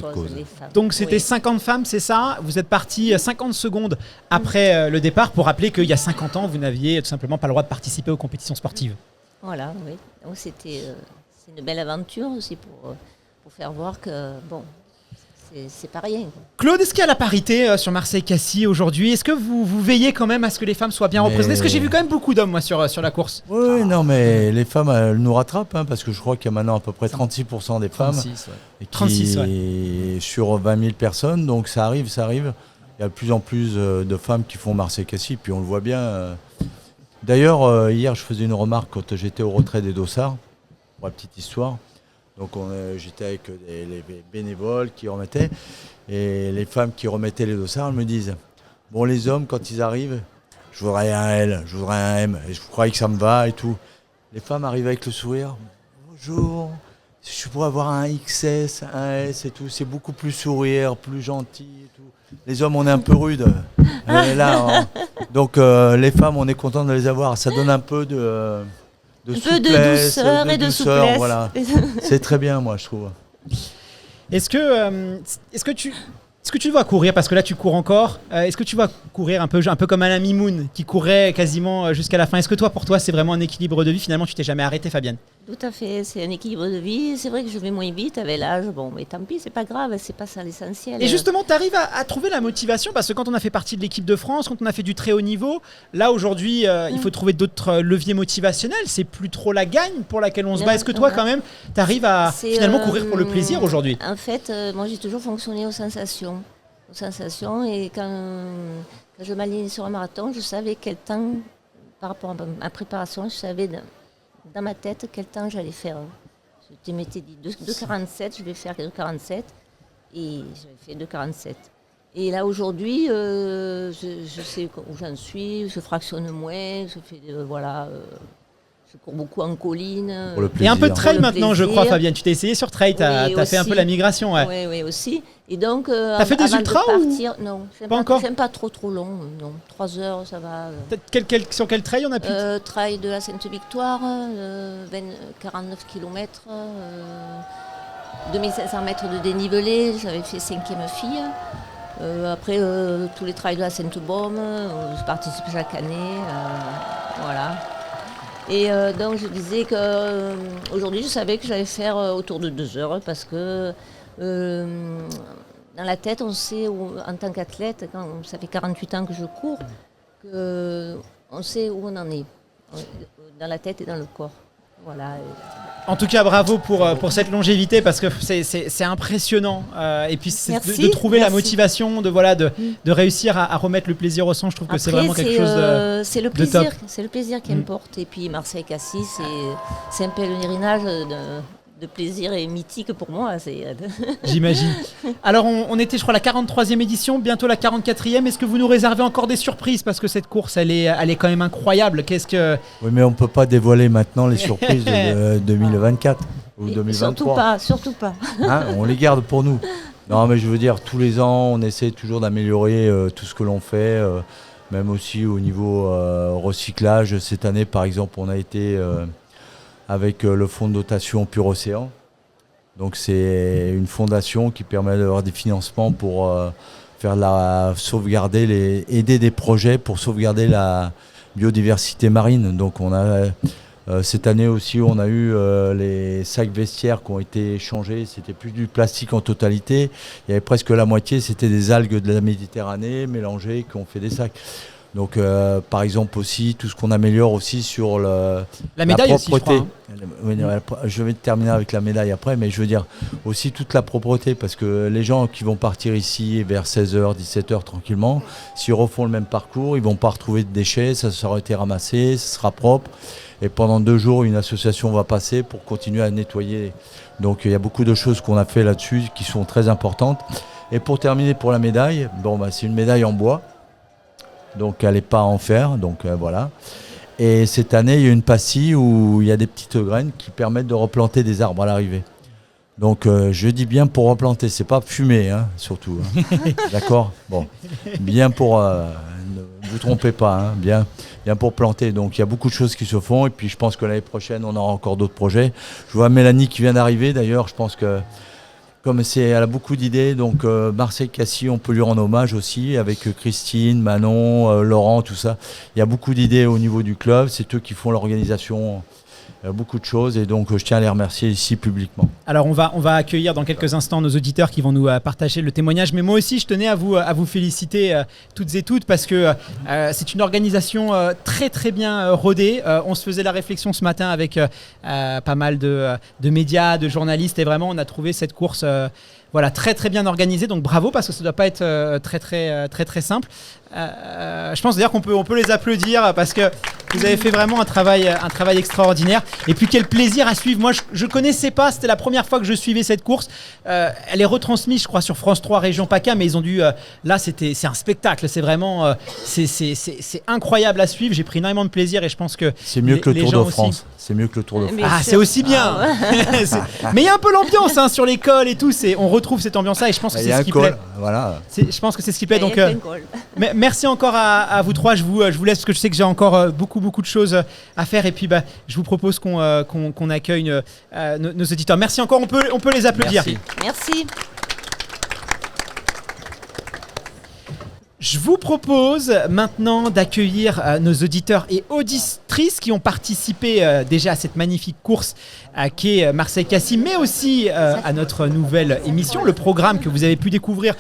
[SPEAKER 4] cause.
[SPEAKER 2] Donc c'était 50 femmes, c'est ça? Vous êtes partis 50 secondes après le départ pour rappeler qu'il y a 50 ans, vous n'aviez tout simplement pas le droit de participer aux compétitions sportives.
[SPEAKER 4] Voilà, oui. Donc c'est une belle aventure aussi pour faire voir que c'est pas rien, quoi.
[SPEAKER 2] Claude, est-ce qu'il y a la parité sur Marseille-Cassis aujourd'hui? Est-ce que vous veillez quand même à ce que les femmes soient bien représentées? Parce que j'ai vu quand même beaucoup d'hommes moi, sur la course.
[SPEAKER 3] Oui, non, mais les femmes, elles nous rattrapent, parce que je crois qu'il y a maintenant à peu près 36% des femmes
[SPEAKER 2] 36,
[SPEAKER 3] sur 20 000 personnes, donc ça arrive. Il y a de plus en plus de femmes qui font Marseille-Cassis, puis on le voit bien. D'ailleurs, hier, je faisais une remarque quand j'étais au retrait des dossards, pour la petite histoire. Donc j'étais avec les bénévoles qui remettaient, et les femmes qui remettaient les dossards, elles me disent « Bon, les hommes, quand ils arrivent, je voudrais un L, je voudrais un M, et je croyais que ça me va et tout. » Les femmes arrivent avec le sourire « Bonjour, je pourrais avoir un XS, un S et tout. » C'est beaucoup plus sourire, plus gentil et tout. Les hommes, on est un peu rudes. Donc les femmes, on est content de les avoir. Ça donne un peu de souplesse,
[SPEAKER 4] douceur et de souplesse.
[SPEAKER 3] Voilà. C'est très bien, moi, je trouve.
[SPEAKER 2] Est-ce que tu vas courir, parce que là tu cours encore, est-ce que tu vas courir un peu comme Alain Mimoun qui courait quasiment jusqu'à la fin? Est-ce que pour toi c'est vraiment un équilibre de vie? Finalement tu t'es jamais arrêté, Fabienne?
[SPEAKER 4] Tout à fait, c'est un équilibre de vie. C'est vrai que je vais moins vite avec l'âge, mais tant pis, c'est pas grave, c'est pas ça l'essentiel.
[SPEAKER 2] Et justement, tu arrives à trouver la motivation, parce que quand on a fait partie de l'équipe de France, quand on a fait du très haut niveau, là aujourd'hui il faut trouver d'autres leviers motivationnels. C'est plus trop la gagne pour laquelle on se bat. Est-ce que toi quand même tu arrives à finalement courir pour le plaisir aujourd'hui?
[SPEAKER 4] En fait, moi j'ai toujours fonctionné aux sensations, et quand je m'alignais sur un marathon, je savais quel temps, par rapport à ma préparation, je savais dans ma tête quel temps j'allais faire. Je m'étais dit 2,47, je vais faire 2,47, et j'avais fait 2,47. Et là aujourd'hui, je sais où j'en suis, je fractionne moins, je fais je cours beaucoup en colline.
[SPEAKER 2] Et un peu de trail maintenant, je crois, Fabienne. Tu t'es essayé sur trail, tu as fait un peu la migration.
[SPEAKER 4] Oui, aussi. Et donc,
[SPEAKER 2] t'as fait des ultras
[SPEAKER 4] partir, non,
[SPEAKER 2] pas encore.
[SPEAKER 4] J'aime pas trop long, non. 3 heures, ça va.
[SPEAKER 2] Sur quel trail on a pu
[SPEAKER 4] Trail de la Sainte-Victoire, 49 km, 2500 mètres de dénivelé, j'avais fait 5e fille. Après, tous les trails de la Sainte-Baume, je participe chaque année. Voilà. Et donc je disais qu'aujourd'hui je savais que j'allais faire autour de 2 heures parce que dans la tête on sait, en tant qu'athlète, quand ça fait 48 ans que je cours, on sait où on en est, dans la tête et dans le corps. Voilà.
[SPEAKER 2] En tout cas, bravo pour cette longévité parce que c'est impressionnant. Et puis de trouver la motivation, de réussir à remettre le plaisir au sang. Je trouve que c'est vraiment quelque chose de
[SPEAKER 4] c'est le plaisir,
[SPEAKER 2] top.
[SPEAKER 4] C'est le plaisir qui importe. Et puis Marseille-Cassis, c'est un pèlerinage de plaisir et mythique pour moi.
[SPEAKER 2] J'imagine. Alors, on était, je crois, la 43e édition, bientôt la 44e. Est-ce que vous nous réservez encore des surprises? Parce que cette course, elle est quand même incroyable.
[SPEAKER 3] Oui, mais on ne peut pas dévoiler maintenant les surprises de 2024 ou 2023.
[SPEAKER 4] Surtout pas.
[SPEAKER 3] Hein, on les garde pour nous. Non, mais je veux dire, tous les ans, on essaie toujours d'améliorer tout ce que l'on fait, même aussi au niveau recyclage. Cette année, par exemple, on a été... avec le fonds de dotation Pur Océan. Donc c'est une fondation qui permet d'avoir des financements pour aider des projets pour sauvegarder la biodiversité marine. Donc on a cette année aussi on a eu les sacs vestiaires qui ont été échangés. C'était plus du plastique en totalité. Il y avait presque la moitié, c'était des algues de la Méditerranée mélangées qui ont fait des sacs. Donc, par exemple aussi, tout ce qu'on améliore aussi sur la
[SPEAKER 2] médaille
[SPEAKER 3] propreté.
[SPEAKER 2] Aussi, je crois,
[SPEAKER 3] Je vais terminer avec la médaille après, mais je veux dire aussi toute la propreté, parce que les gens qui vont partir ici vers 16h, 17h tranquillement, s'ils refont le même parcours, ils ne vont pas retrouver de déchets, ça sera été ramassé, ça sera propre. Et pendant 2 jours, une association va passer pour continuer à nettoyer. Donc, il y a beaucoup de choses qu'on a fait là-dessus qui sont très importantes. Et pour terminer pour la médaille, c'est une médaille en bois. Donc elle n'est pas en fer, donc voilà. Et cette année, il y a une pastille où il y a des petites graines qui permettent de replanter des arbres à l'arrivée. Donc je dis bien pour replanter, c'est pas fumer, hein, surtout. Hein. D'accord ? Bon, bien pour... ne vous trompez pas, hein, bien pour planter. Donc il y a beaucoup de choses qui se font et puis je pense que l'année prochaine, on aura encore d'autres projets. Je vois Mélanie qui vient d'arriver d'ailleurs, je pense que... Comme elle a beaucoup d'idées, donc Marseille-Cassis, on peut lui rendre hommage aussi, avec Christine, Manon, Laurent, tout ça. Il y a beaucoup d'idées au niveau du club, c'est eux qui font l'organisation, beaucoup de choses, et donc je tiens à les remercier ici publiquement.
[SPEAKER 2] Alors on va accueillir dans quelques instants nos auditeurs qui vont nous partager le témoignage, mais moi aussi je tenais à vous féliciter toutes et toutes, parce que c'est une organisation très très bien rodée. On se faisait la réflexion ce matin avec pas mal de médias, de journalistes, et vraiment on a trouvé cette course très très bien organisée, donc bravo, parce que ça ne doit pas être très simple. Je pense d'ailleurs qu'on peut les applaudir, parce que vous avez fait vraiment un travail extraordinaire. Et puis quel plaisir à suivre. Moi je connaissais pas, c'était la première fois que je suivais cette course. Elle est retransmise je crois sur France 3 Région PACA, mais ils ont dû là c'est un spectacle, c'est vraiment c'est incroyable à suivre. J'ai pris énormément de plaisir et je pense que
[SPEAKER 3] c'est mieux que le Tour de France. C'est mieux que le Tour de France.
[SPEAKER 2] Ah, c'est aussi bien. Mais il y a un peu l'ambiance sur l'école et tout, on retrouve cette ambiance là, et je pense que c'est ce qui plaît.
[SPEAKER 3] Voilà.
[SPEAKER 2] Je pense que c'est ce qui plaît. Donc merci encore à vous trois. Je vous laisse parce que je sais que j'ai encore beaucoup de choses à faire, et puis je vous propose qu'on accueille nos auditeurs. Merci encore, on peut les applaudir.
[SPEAKER 4] Merci.
[SPEAKER 2] Je vous propose maintenant d'accueillir nos auditeurs et auditrices qui ont participé déjà à cette magnifique course qui est Marseille-Cassis, mais aussi à notre nouvelle émission, le programme que vous avez pu découvrir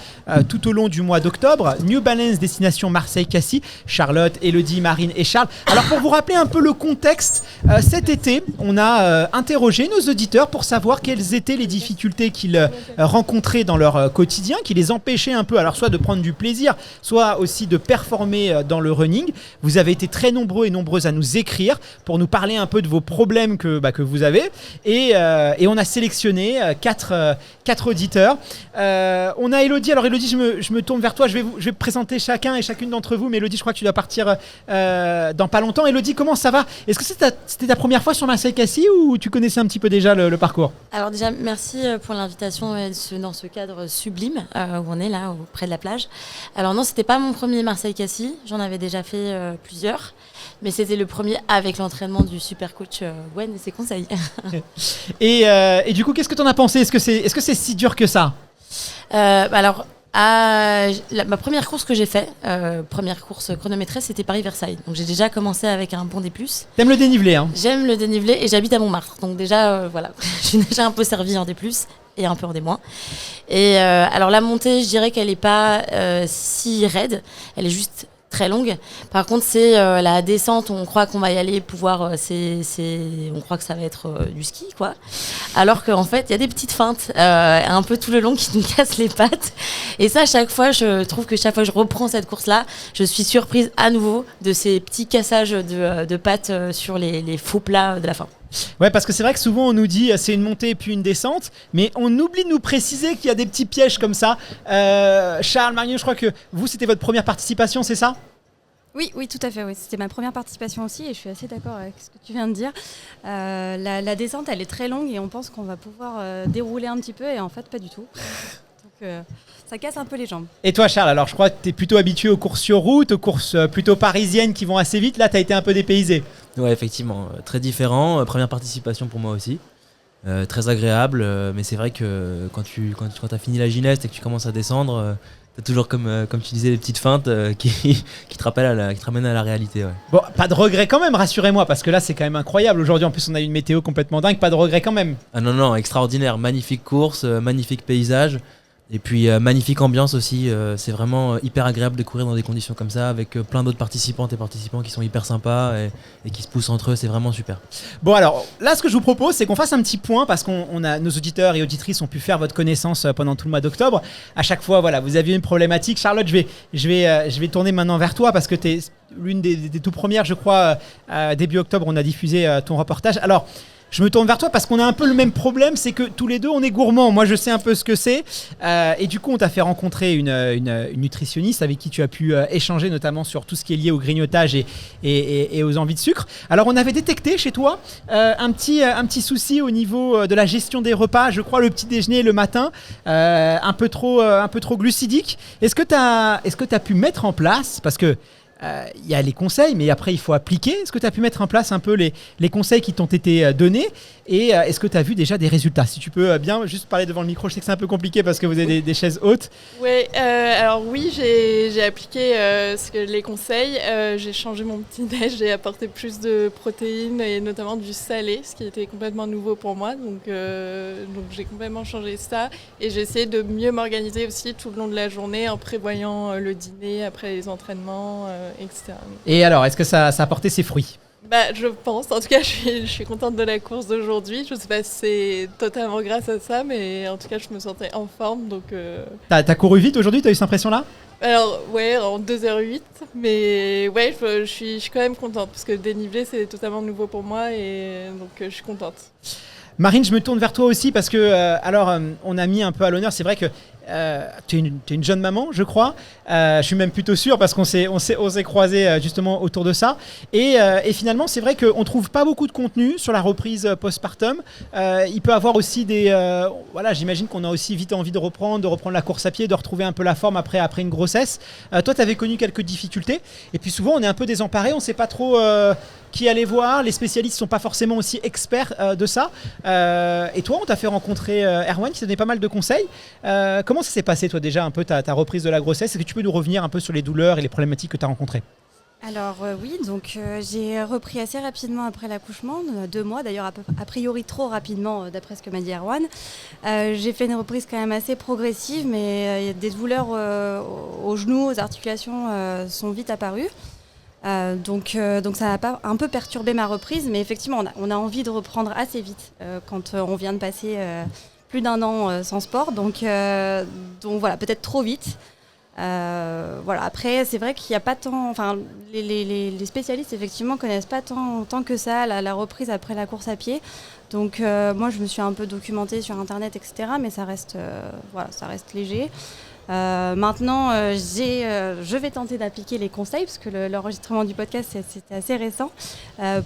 [SPEAKER 2] tout au long du mois d'octobre, New Balance Destination Marseille-Cassis, Charlotte, Élodie, Marine et Charles. Alors pour vous rappeler un peu le contexte, cet été, on a interrogé nos auditeurs pour savoir quelles étaient les difficultés qu'ils rencontraient dans leur quotidien, qui les empêchaient un peu, alors soit de prendre du plaisir, soit aussi de performer dans le running. Vous avez été très nombreux et nombreuses à nous écrire pour nous parler un peu de vos problèmes que vous avez. Et on a sélectionné 4 auditeurs. On a Élodie. Alors Élodie, je me tourne vers toi. Je vais présenter chacun et chacune d'entre vous. Mais Élodie, je crois que tu dois partir dans pas longtemps. Élodie, comment ça va ? Est-ce que c'était ta première fois sur Marseille-Cassis ou tu connaissais un petit peu déjà le parcours ?
[SPEAKER 6] Alors déjà, merci pour l'invitation dans ce cadre sublime où on est là, près de la plage. Alors non, c'était pas mon premier Marseille-Cassis. J'en avais déjà fait plusieurs. Mais c'était le premier avec l'entraînement du super coach Gwen et ses conseils.
[SPEAKER 2] Et du coup, qu'est-ce que tu en as pensé ? Est-ce que c'est si dur que ça ?
[SPEAKER 6] Alors, Ma première course que j'ai faite, première course chronométrée, c'était Paris-Versailles. Donc j'ai déjà commencé avec un bon D+.
[SPEAKER 2] T'aimes le dénivelé, hein?
[SPEAKER 6] J'aime le dénivelé et j'habite à Montmartre. Donc déjà, voilà, je suis déjà un peu servie en D+, et un peu en D-. Et alors la montée, je dirais qu'elle n'est pas si raide, elle est juste très longue. Par contre, c'est la descente, on croit qu'on va y aller pouvoir, on croit que ça va être du ski, quoi. Alors qu'en fait, il y a des petites feintes un peu tout le long qui nous cassent les pattes. Et ça, je trouve que chaque fois que je reprends cette course-là, je suis surprise à nouveau de ces petits cassages de pattes sur les faux plats de la fin.
[SPEAKER 2] Ouais, parce que c'est vrai que souvent on nous dit c'est une montée et puis une descente, mais on oublie de nous préciser qu'il y a des petits pièges comme ça. Charles, Marion, je crois que vous, c'était votre première participation, c'est ça ?
[SPEAKER 7] Oui, tout à fait. Oui. C'était ma première participation aussi et je suis assez d'accord avec ce que tu viens de dire. La descente, elle est très longue et on pense qu'on va pouvoir dérouler un petit peu et en fait, pas du tout. Donc, ça casse un peu les jambes.
[SPEAKER 2] Et toi, Charles, alors je crois que tu es plutôt habitué aux courses sur route, aux courses plutôt parisiennes qui vont assez vite. Là, tu as été un peu dépaysé.
[SPEAKER 8] Ouais, effectivement, très différent. Première participation pour moi aussi. Très agréable, mais c'est vrai que quand tu as fini la gineste et que tu commences à descendre, t'as toujours, comme tu disais, les petites feintes qui te ramènent à la réalité. Ouais.
[SPEAKER 2] Bon, pas de regret quand même, rassurez-moi, parce que là, c'est quand même incroyable. Aujourd'hui, en plus, on a une météo complètement dingue. Pas de regret quand même.
[SPEAKER 8] Ah non, extraordinaire. Magnifique course, magnifique paysage. Et puis magnifique ambiance aussi, c'est vraiment hyper agréable de courir dans des conditions comme ça avec plein d'autres participantes et participants qui sont hyper sympas et qui se poussent entre eux, c'est vraiment super.
[SPEAKER 2] Bon alors là ce que je vous propose c'est qu'on fasse un petit point parce qu'on a nos auditeurs et auditrices ont pu faire votre connaissance pendant tout le mois d'octobre. À chaque fois voilà vous aviez une problématique. Charlotte je vais tourner maintenant vers toi parce que tu es l'une des tout premières je crois début octobre on a diffusé ton reportage. Alors je me tourne vers toi parce qu'on a un peu le même problème, c'est que tous les deux on est gourmands. Moi je sais un peu ce que c'est et du coup on t'a fait rencontrer une nutritionniste avec qui tu as pu échanger notamment sur tout ce qui est lié au grignotage et aux envies de sucre. Alors on avait détecté chez toi un petit souci au niveau de la gestion des repas, je crois le petit déjeuner le matin un peu trop glucidique. Est-ce que tu as pu mettre en place, parce que il y a les conseils, mais après il faut appliquer. Est-ce que tu as pu mettre en place un peu les conseils qui t'ont été donnés et est-ce que tu as vu déjà des résultats? Si tu peux bien juste parler devant le micro, je sais que c'est un peu compliqué parce que vous avez des chaises hautes.
[SPEAKER 9] Ouais, alors oui, j'ai appliqué les conseils. J'ai changé mon petit-déj, j'ai apporté plus de protéines et notamment du salé, ce qui était complètement nouveau pour moi. Donc j'ai complètement changé ça et j'ai essayé de mieux m'organiser aussi tout le long de la journée en prévoyant le dîner après les entraînements. Etc.
[SPEAKER 2] Et alors, est-ce que ça a porté ses fruits?
[SPEAKER 9] Je pense. En tout cas, je suis contente de la course d'aujourd'hui. Je ne sais pas si c'est totalement grâce à ça, mais en tout cas, je me sentais en forme. Donc,
[SPEAKER 2] T'as couru vite aujourd'hui? T'as eu cette impression-là?
[SPEAKER 9] Alors, ouais, en 2h08. Mais ouais, je suis quand même contente parce que le dénivelé, c'est totalement nouveau pour moi et donc je suis contente.
[SPEAKER 2] Marine, je me tourne vers toi aussi parce que, on a mis un peu à l'honneur, c'est vrai que tu es une jeune maman, je crois. Je suis même plutôt sûr parce qu'on s'est croisés justement autour de ça. Et finalement, c'est vrai qu'on ne trouve pas beaucoup de contenu sur la reprise postpartum. Il peut y avoir aussi j'imagine qu'on a aussi vite envie de reprendre la course à pied, de retrouver un peu la forme après une grossesse. Toi, tu avais connu quelques difficultés. Et puis souvent, on est un peu désemparé, on ne sait pas trop qui aller voir. Les spécialistes ne sont pas forcément aussi experts de ça. Et toi, on t'a fait rencontrer Erwan qui t'a donné pas mal de conseils. Comment ça s'est passé, toi, déjà, un peu ta reprise de la grossesse? Est-ce que tu peux nous revenir un peu sur les douleurs et les problématiques que tu as rencontrées?
[SPEAKER 7] Alors oui, donc j'ai repris assez rapidement après l'accouchement, 2 mois d'ailleurs, a priori trop rapidement d'après ce que m'a dit Erwan. J'ai fait une reprise quand même assez progressive, mais des douleurs aux genoux, aux articulations sont vite apparues. Donc ça a un peu perturbé ma reprise, mais effectivement on a envie de reprendre assez vite quand on vient de passer plus d'1 an sans sport, donc voilà, peut-être trop vite. Après c'est vrai qu'il n'y a pas tant, les spécialistes effectivement connaissent pas tant que ça la reprise après la course à pied. Donc moi je me suis un peu documentée sur internet etc, mais ça reste léger. Maintenant, je vais tenter d'appliquer les conseils parce que l'enregistrement du podcast c'était assez récent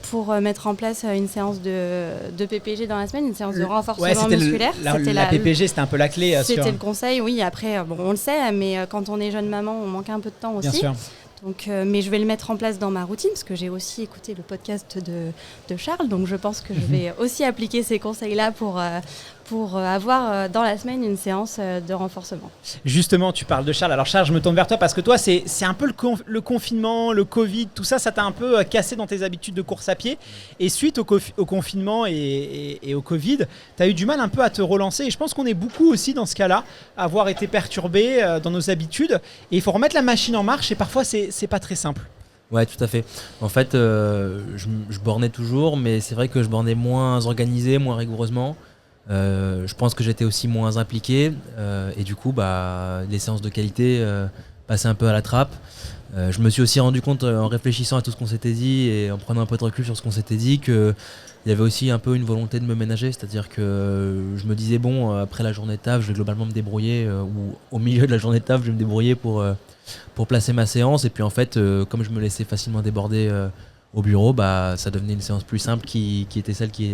[SPEAKER 7] pour mettre en place une séance de PPG dans la semaine, une séance de renforcement musculaire.
[SPEAKER 2] La PPG, c'était un peu la clé.
[SPEAKER 7] C'était le conseil, oui. Après, on le sait, mais quand on est jeune maman, on manque un peu de temps aussi.
[SPEAKER 2] Bien sûr.
[SPEAKER 7] Donc, mais je vais le mettre en place dans ma routine parce que j'ai aussi écouté le podcast de Charles, donc je pense que je vais aussi appliquer ces conseils-là pour pour avoir dans la semaine une séance de renforcement.
[SPEAKER 2] Justement, tu parles de Charles. Alors Charles, je me tourne vers toi parce que toi, c'est un peu le confinement, le Covid, tout ça, ça t'a un peu cassé dans tes habitudes de course à pied. Et suite au confinement et au Covid, tu as eu du mal un peu à te relancer. Et je pense qu'on est beaucoup aussi dans ce cas-là, à avoir été perturbés dans nos habitudes. Et il faut remettre la machine en marche et parfois, c'est pas très simple.
[SPEAKER 8] Ouais, tout à fait. En fait, je bornais toujours, mais c'est vrai que je bornais moins organisé, moins rigoureusement. Je pense que j'étais aussi moins impliqué et du coup, les séances de qualité passaient un peu à la trappe. Je me suis aussi rendu compte en réfléchissant à tout ce qu'on s'était dit et en prenant un peu de recul sur ce qu'on s'était dit qu'il y avait aussi un peu une volonté de me ménager, c'est-à-dire que je me disais après la journée de taf, je vais globalement me débrouiller ou au milieu de la journée de taf, je vais me débrouiller pour placer ma séance et puis en fait comme je me laissais facilement déborder au bureau, ça devenait une séance plus simple qui était celle qui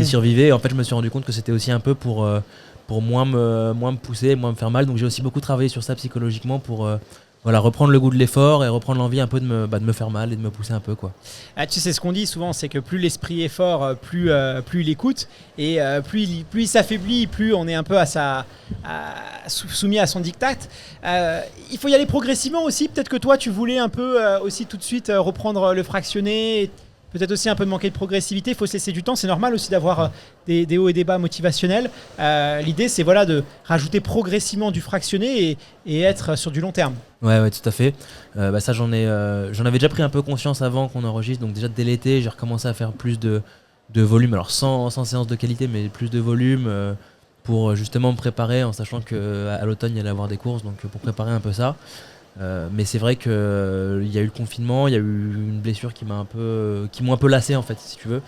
[SPEAKER 8] survivait. Et en fait, je me suis rendu compte que c'était aussi un peu pour moins me pousser, moins me faire mal. Donc j'ai aussi beaucoup travaillé sur ça psychologiquement pour reprendre le goût de l'effort et reprendre l'envie un peu de me faire mal et de me pousser un peu, quoi.
[SPEAKER 2] Ah, tu sais ce qu'on dit souvent, c'est que plus l'esprit est fort, plus il écoute et plus il s'affaiblit, plus on est un peu soumis à son diktat. Il faut y aller progressivement aussi. Peut-être que toi, tu voulais un peu aussi tout de suite reprendre le fractionné. Peut-être aussi un peu de manquer de progressivité, il faut se laisser du temps, c'est normal aussi d'avoir des hauts et des bas motivationnels. L'idée c'est de rajouter progressivement du fractionné et être sur du long terme.
[SPEAKER 8] Ouais, tout à fait. Ça j'en avais déjà pris un peu conscience avant qu'on enregistre, donc déjà dès l'été j'ai recommencé à faire plus de volume, alors sans séance de qualité mais plus de volume pour justement me préparer en sachant qu'à l'automne il y allait avoir des courses, donc pour préparer un peu ça. Mais c'est vrai qu'il y a eu le confinement, il y a eu une blessure qui m'ont un peu lassé en fait, si tu veux,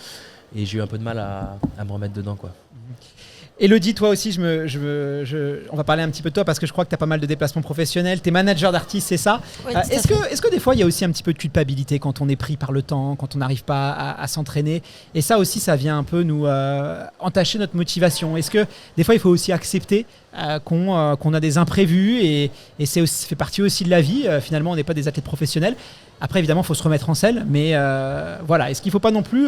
[SPEAKER 8] et j'ai eu un peu de mal à me remettre dedans, quoi.
[SPEAKER 2] Elodie, toi aussi, on va parler un petit peu de toi parce que je crois que tu as pas mal de déplacements professionnels. Tu es manager d'artistes, c'est ça?
[SPEAKER 6] Oui,
[SPEAKER 2] est-ce que des fois, il y a aussi un petit peu de culpabilité quand on est pris par le temps, quand on n'arrive pas à s'entraîner? Et ça aussi, ça vient un peu nous entacher notre motivation. Est-ce que des fois, il faut aussi accepter qu'on a des imprévus et ça fait partie aussi de la vie. Finalement, on n'est pas des athlètes professionnels. Après, évidemment, il faut se remettre en selle. Mais est-ce qu'il ne faut pas non plus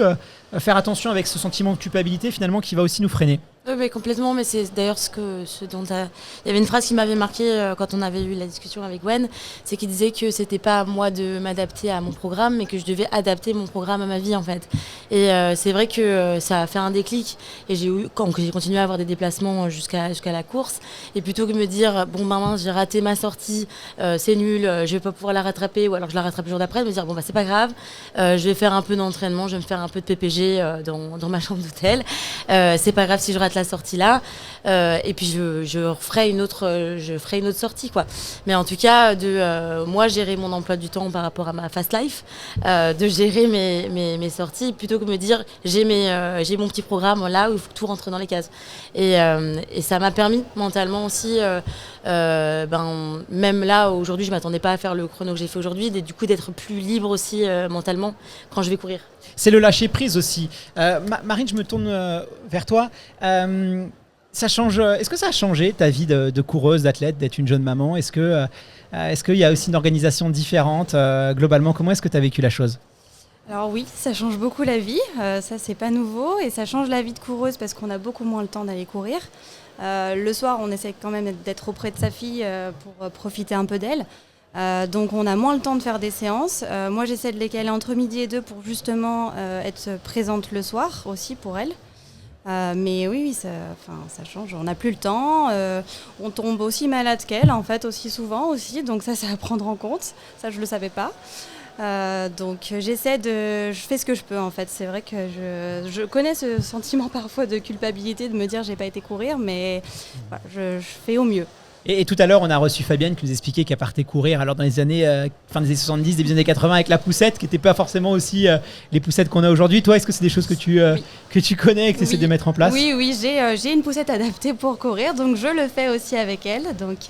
[SPEAKER 2] faire attention avec ce sentiment de culpabilité finalement qui va aussi nous freiner?
[SPEAKER 6] Oui, mais complètement, mais c'est d'ailleurs ce dont il y avait une phrase qui m'avait marqué quand on avait eu la discussion avec Gwen, c'est qu'il disait que c'était pas à moi de m'adapter à mon programme, mais que je devais adapter mon programme à ma vie en fait. Et c'est vrai que ça a fait un déclic et j'ai continué à avoir des déplacements jusqu'à la course. Et plutôt que de me dire mince, j'ai raté ma sortie, c'est nul, je vais pas pouvoir la rattraper, ou alors je la rattrape le jour d'après, de me dire c'est pas grave, je vais faire un peu d'entraînement, je vais me faire un peu de PPG dans ma chambre d'hôtel. C'est pas grave si je rate la sortie là, et puis je ferai une autre sortie, quoi. Mais en tout cas, moi gérer mon emploi du temps par rapport à ma fast life, de gérer mes sorties plutôt que me dire j'ai mon petit programme là où il faut que tout rentre dans les cases. Et ça m'a permis mentalement aussi, même là aujourd'hui je m'attendais pas à faire le chrono que j'ai fait aujourd'hui, du coup d'être plus libre aussi mentalement quand je vais courir.
[SPEAKER 2] C'est le lâcher prise aussi. Marine, je me tourne vers toi. Ça change. Est-ce que ça a changé ta vie de coureuse, d'athlète, d'être une jeune maman? Est-ce qu'il y a aussi une organisation différente globalement? Comment est-ce que tu as vécu la chose?
[SPEAKER 7] Alors oui, ça change beaucoup la vie. Ça, c'est pas nouveau. Et ça change la vie de coureuse parce qu'on a beaucoup moins le temps d'aller courir. Le soir, on essaie quand même d'être auprès de sa fille pour profiter un peu d'elle. Donc on a moins le temps de faire des séances. Moi j'essaie de les caler entre midi et 2 pour justement être présente le soir aussi pour elle. Mais oui, ça change. On n'a plus le temps. On tombe aussi malade qu'elle en fait aussi souvent aussi. Donc ça à prendre en compte. Ça je le savais pas. Donc je fais ce que je peux en fait. C'est vrai que je connais ce sentiment parfois de culpabilité de me dire j'ai pas été courir, mais je fais au mieux.
[SPEAKER 2] Et tout à l'heure, on a reçu Fabienne qui nous expliquait qu'elle partait courir alors dans les années fin des années 70, début des années 80 avec la poussette, qui n'était pas forcément aussi les poussettes qu'on a aujourd'hui. Toi, est-ce que c'est des choses que tu connais et que tu essaies de mettre en place?
[SPEAKER 7] Oui, j'ai une poussette adaptée pour courir, donc je le fais aussi avec elle. Donc,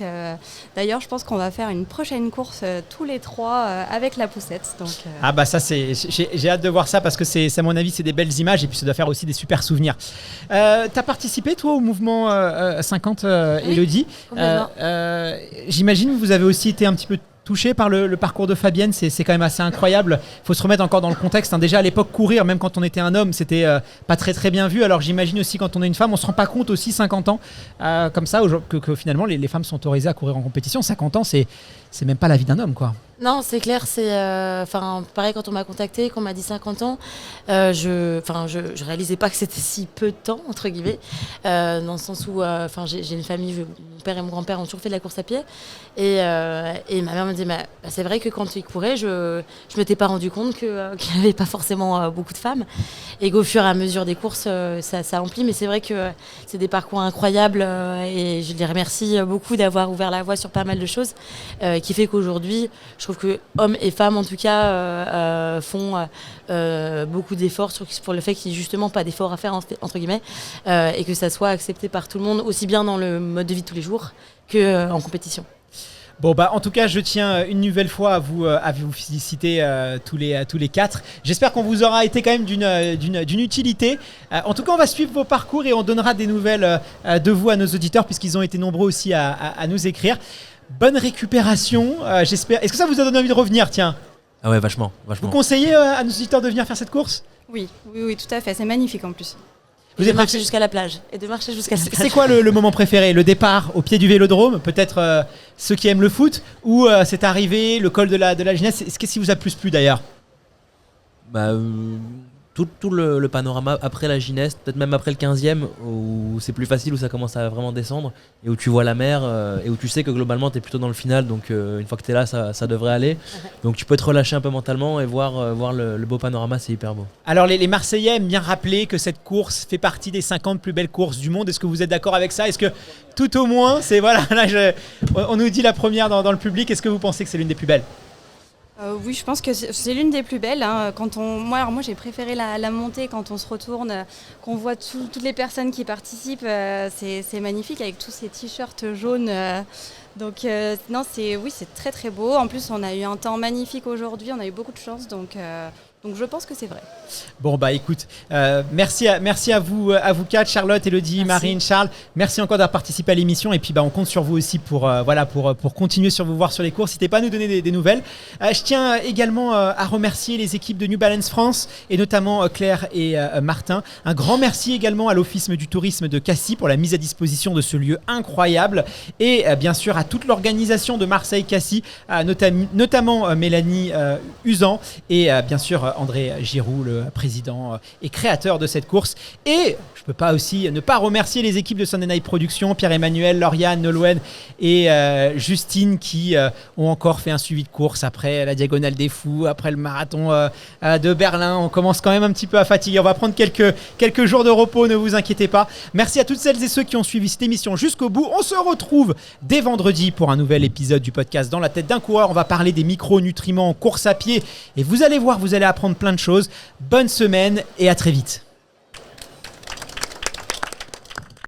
[SPEAKER 7] d'ailleurs, je pense qu'on va faire une prochaine course tous les trois avec la poussette. Donc,
[SPEAKER 2] ça, j'ai hâte de voir ça parce que à mon avis, c'est des belles images et puis ça doit faire aussi des super souvenirs. Tu as participé, toi, au mouvement 50, Elodie?
[SPEAKER 6] Complètement.
[SPEAKER 2] J'imagine que vous avez aussi été un petit peu touché par le parcours de Fabienne, c'est quand même assez incroyable. Il faut se remettre encore dans le contexte. Déjà à l'époque, courir, même quand on était un homme, c'était pas très très bien vu. Alors j'imagine aussi quand on est une femme, on se rend pas compte aussi 50 ans comme ça que finalement les femmes sont autorisées à courir en compétition. 50 ans, c'est même pas la vie d'un homme, quoi.
[SPEAKER 6] Non, c'est clair, c'est pareil quand on m'a contacté, qu'on m'a dit 50 ans, je réalisais pas que c'était si peu de temps entre guillemets, dans le sens où j'ai une famille, mon père et mon grand-père ont toujours fait de la course à pied et ma mère me dit c'est vrai que quand tu courais, je m'étais pas rendu compte qu'il n'y avait pas forcément beaucoup de femmes et qu'au fur et à mesure des courses ça emplit, mais c'est vrai que c'est des parcours incroyables et je les remercie beaucoup d'avoir ouvert la voie sur pas mal de choses qui fait qu'aujourd'hui je trouve que hommes et femmes en tout cas font beaucoup d'efforts pour le fait qu'il n'y ait justement pas d'efforts à faire entre guillemets et que ça soit accepté par tout le monde aussi bien dans le mode de vie de tous les jours qu'en compétition.
[SPEAKER 2] Bon en tout cas je tiens une nouvelle fois à vous féliciter tous les quatre. J'espère qu'on vous aura été quand même d'une utilité. En tout cas on va suivre vos parcours et on donnera des nouvelles de vous à nos auditeurs puisqu'ils ont été nombreux aussi à nous écrire. Bonne récupération, j'espère. Est-ce que ça vous a donné envie de revenir, tiens ?
[SPEAKER 8] Ah ouais, vachement.
[SPEAKER 2] Vous conseillez à nos auditeurs de venir faire cette course ?
[SPEAKER 7] Oui, tout à fait. C'est magnifique en plus.
[SPEAKER 6] De marcher jusqu'à la plage.
[SPEAKER 2] C'est quoi le moment préféré ? Le départ au pied du vélodrome ? Peut-être ceux qui aiment le foot ? Ou c'est arrivé, le col de la Gineste ? Qu'est-ce qui vous a plus plu d'ailleurs ?
[SPEAKER 8] Tout le panorama après la Gineste, peut-être même après le 15e, où c'est plus facile, où ça commence à vraiment descendre, et où tu vois la mer, et où tu sais que globalement tu es plutôt dans le final, donc une fois que tu es là, ça devrait aller. Donc tu peux te relâcher un peu mentalement et voir le beau panorama, c'est hyper beau.
[SPEAKER 2] Alors les Marseillais aiment bien rappeler que cette course fait partie des 50 plus belles courses du monde. Est-ce que vous êtes d'accord avec ça ? Est-ce que tout au moins, on nous dit la première dans le public, est-ce que vous pensez que c'est l'une des plus belles ?
[SPEAKER 7] Oui, je pense que c'est l'une des plus belles. Hein. Moi, j'ai préféré la montée quand on se retourne, qu'on voit toutes les personnes qui participent. C'est magnifique avec tous ces t-shirts jaunes. C'est très très beau. En plus, on a eu un temps magnifique aujourd'hui. On a eu beaucoup de chance, donc je pense que c'est vrai.
[SPEAKER 2] Bon écoute, merci à vous quatre, Charlotte, Elodie, Marine, Charles. Merci encore d'avoir participé à l'émission et puis on compte sur vous aussi pour continuer sur vous voir sur les courses. N'hésitez pas à nous donner des nouvelles. Je tiens également à remercier les équipes de New Balance France et notamment Claire et Martin. Un grand merci également à l'Office du tourisme de Cassis pour la mise à disposition de ce lieu incroyable et bien sûr à toute l'organisation de Marseille-Cassis, notamment Mélanie Usan et bien sûr André Giroux, le président et créateur de cette course. Et je ne peux pas aussi ne pas remercier les équipes de Sunday Night Productions, Pierre-Emmanuel, Lauriane, Nolwenn et Justine qui ont encore fait un suivi de course après la Diagonale des Fous, après le marathon de Berlin. On commence quand même un petit peu à fatiguer. On va prendre quelques jours de repos, ne vous inquiétez pas. Merci à toutes celles et ceux qui ont suivi cette émission jusqu'au bout. On se retrouve dès vendredi pour un nouvel épisode du podcast Dans la tête d'un coureur. On va parler des micronutriments en course à pied et vous allez voir, vous allez apprendre plein de choses. Bonne semaine et à très vite.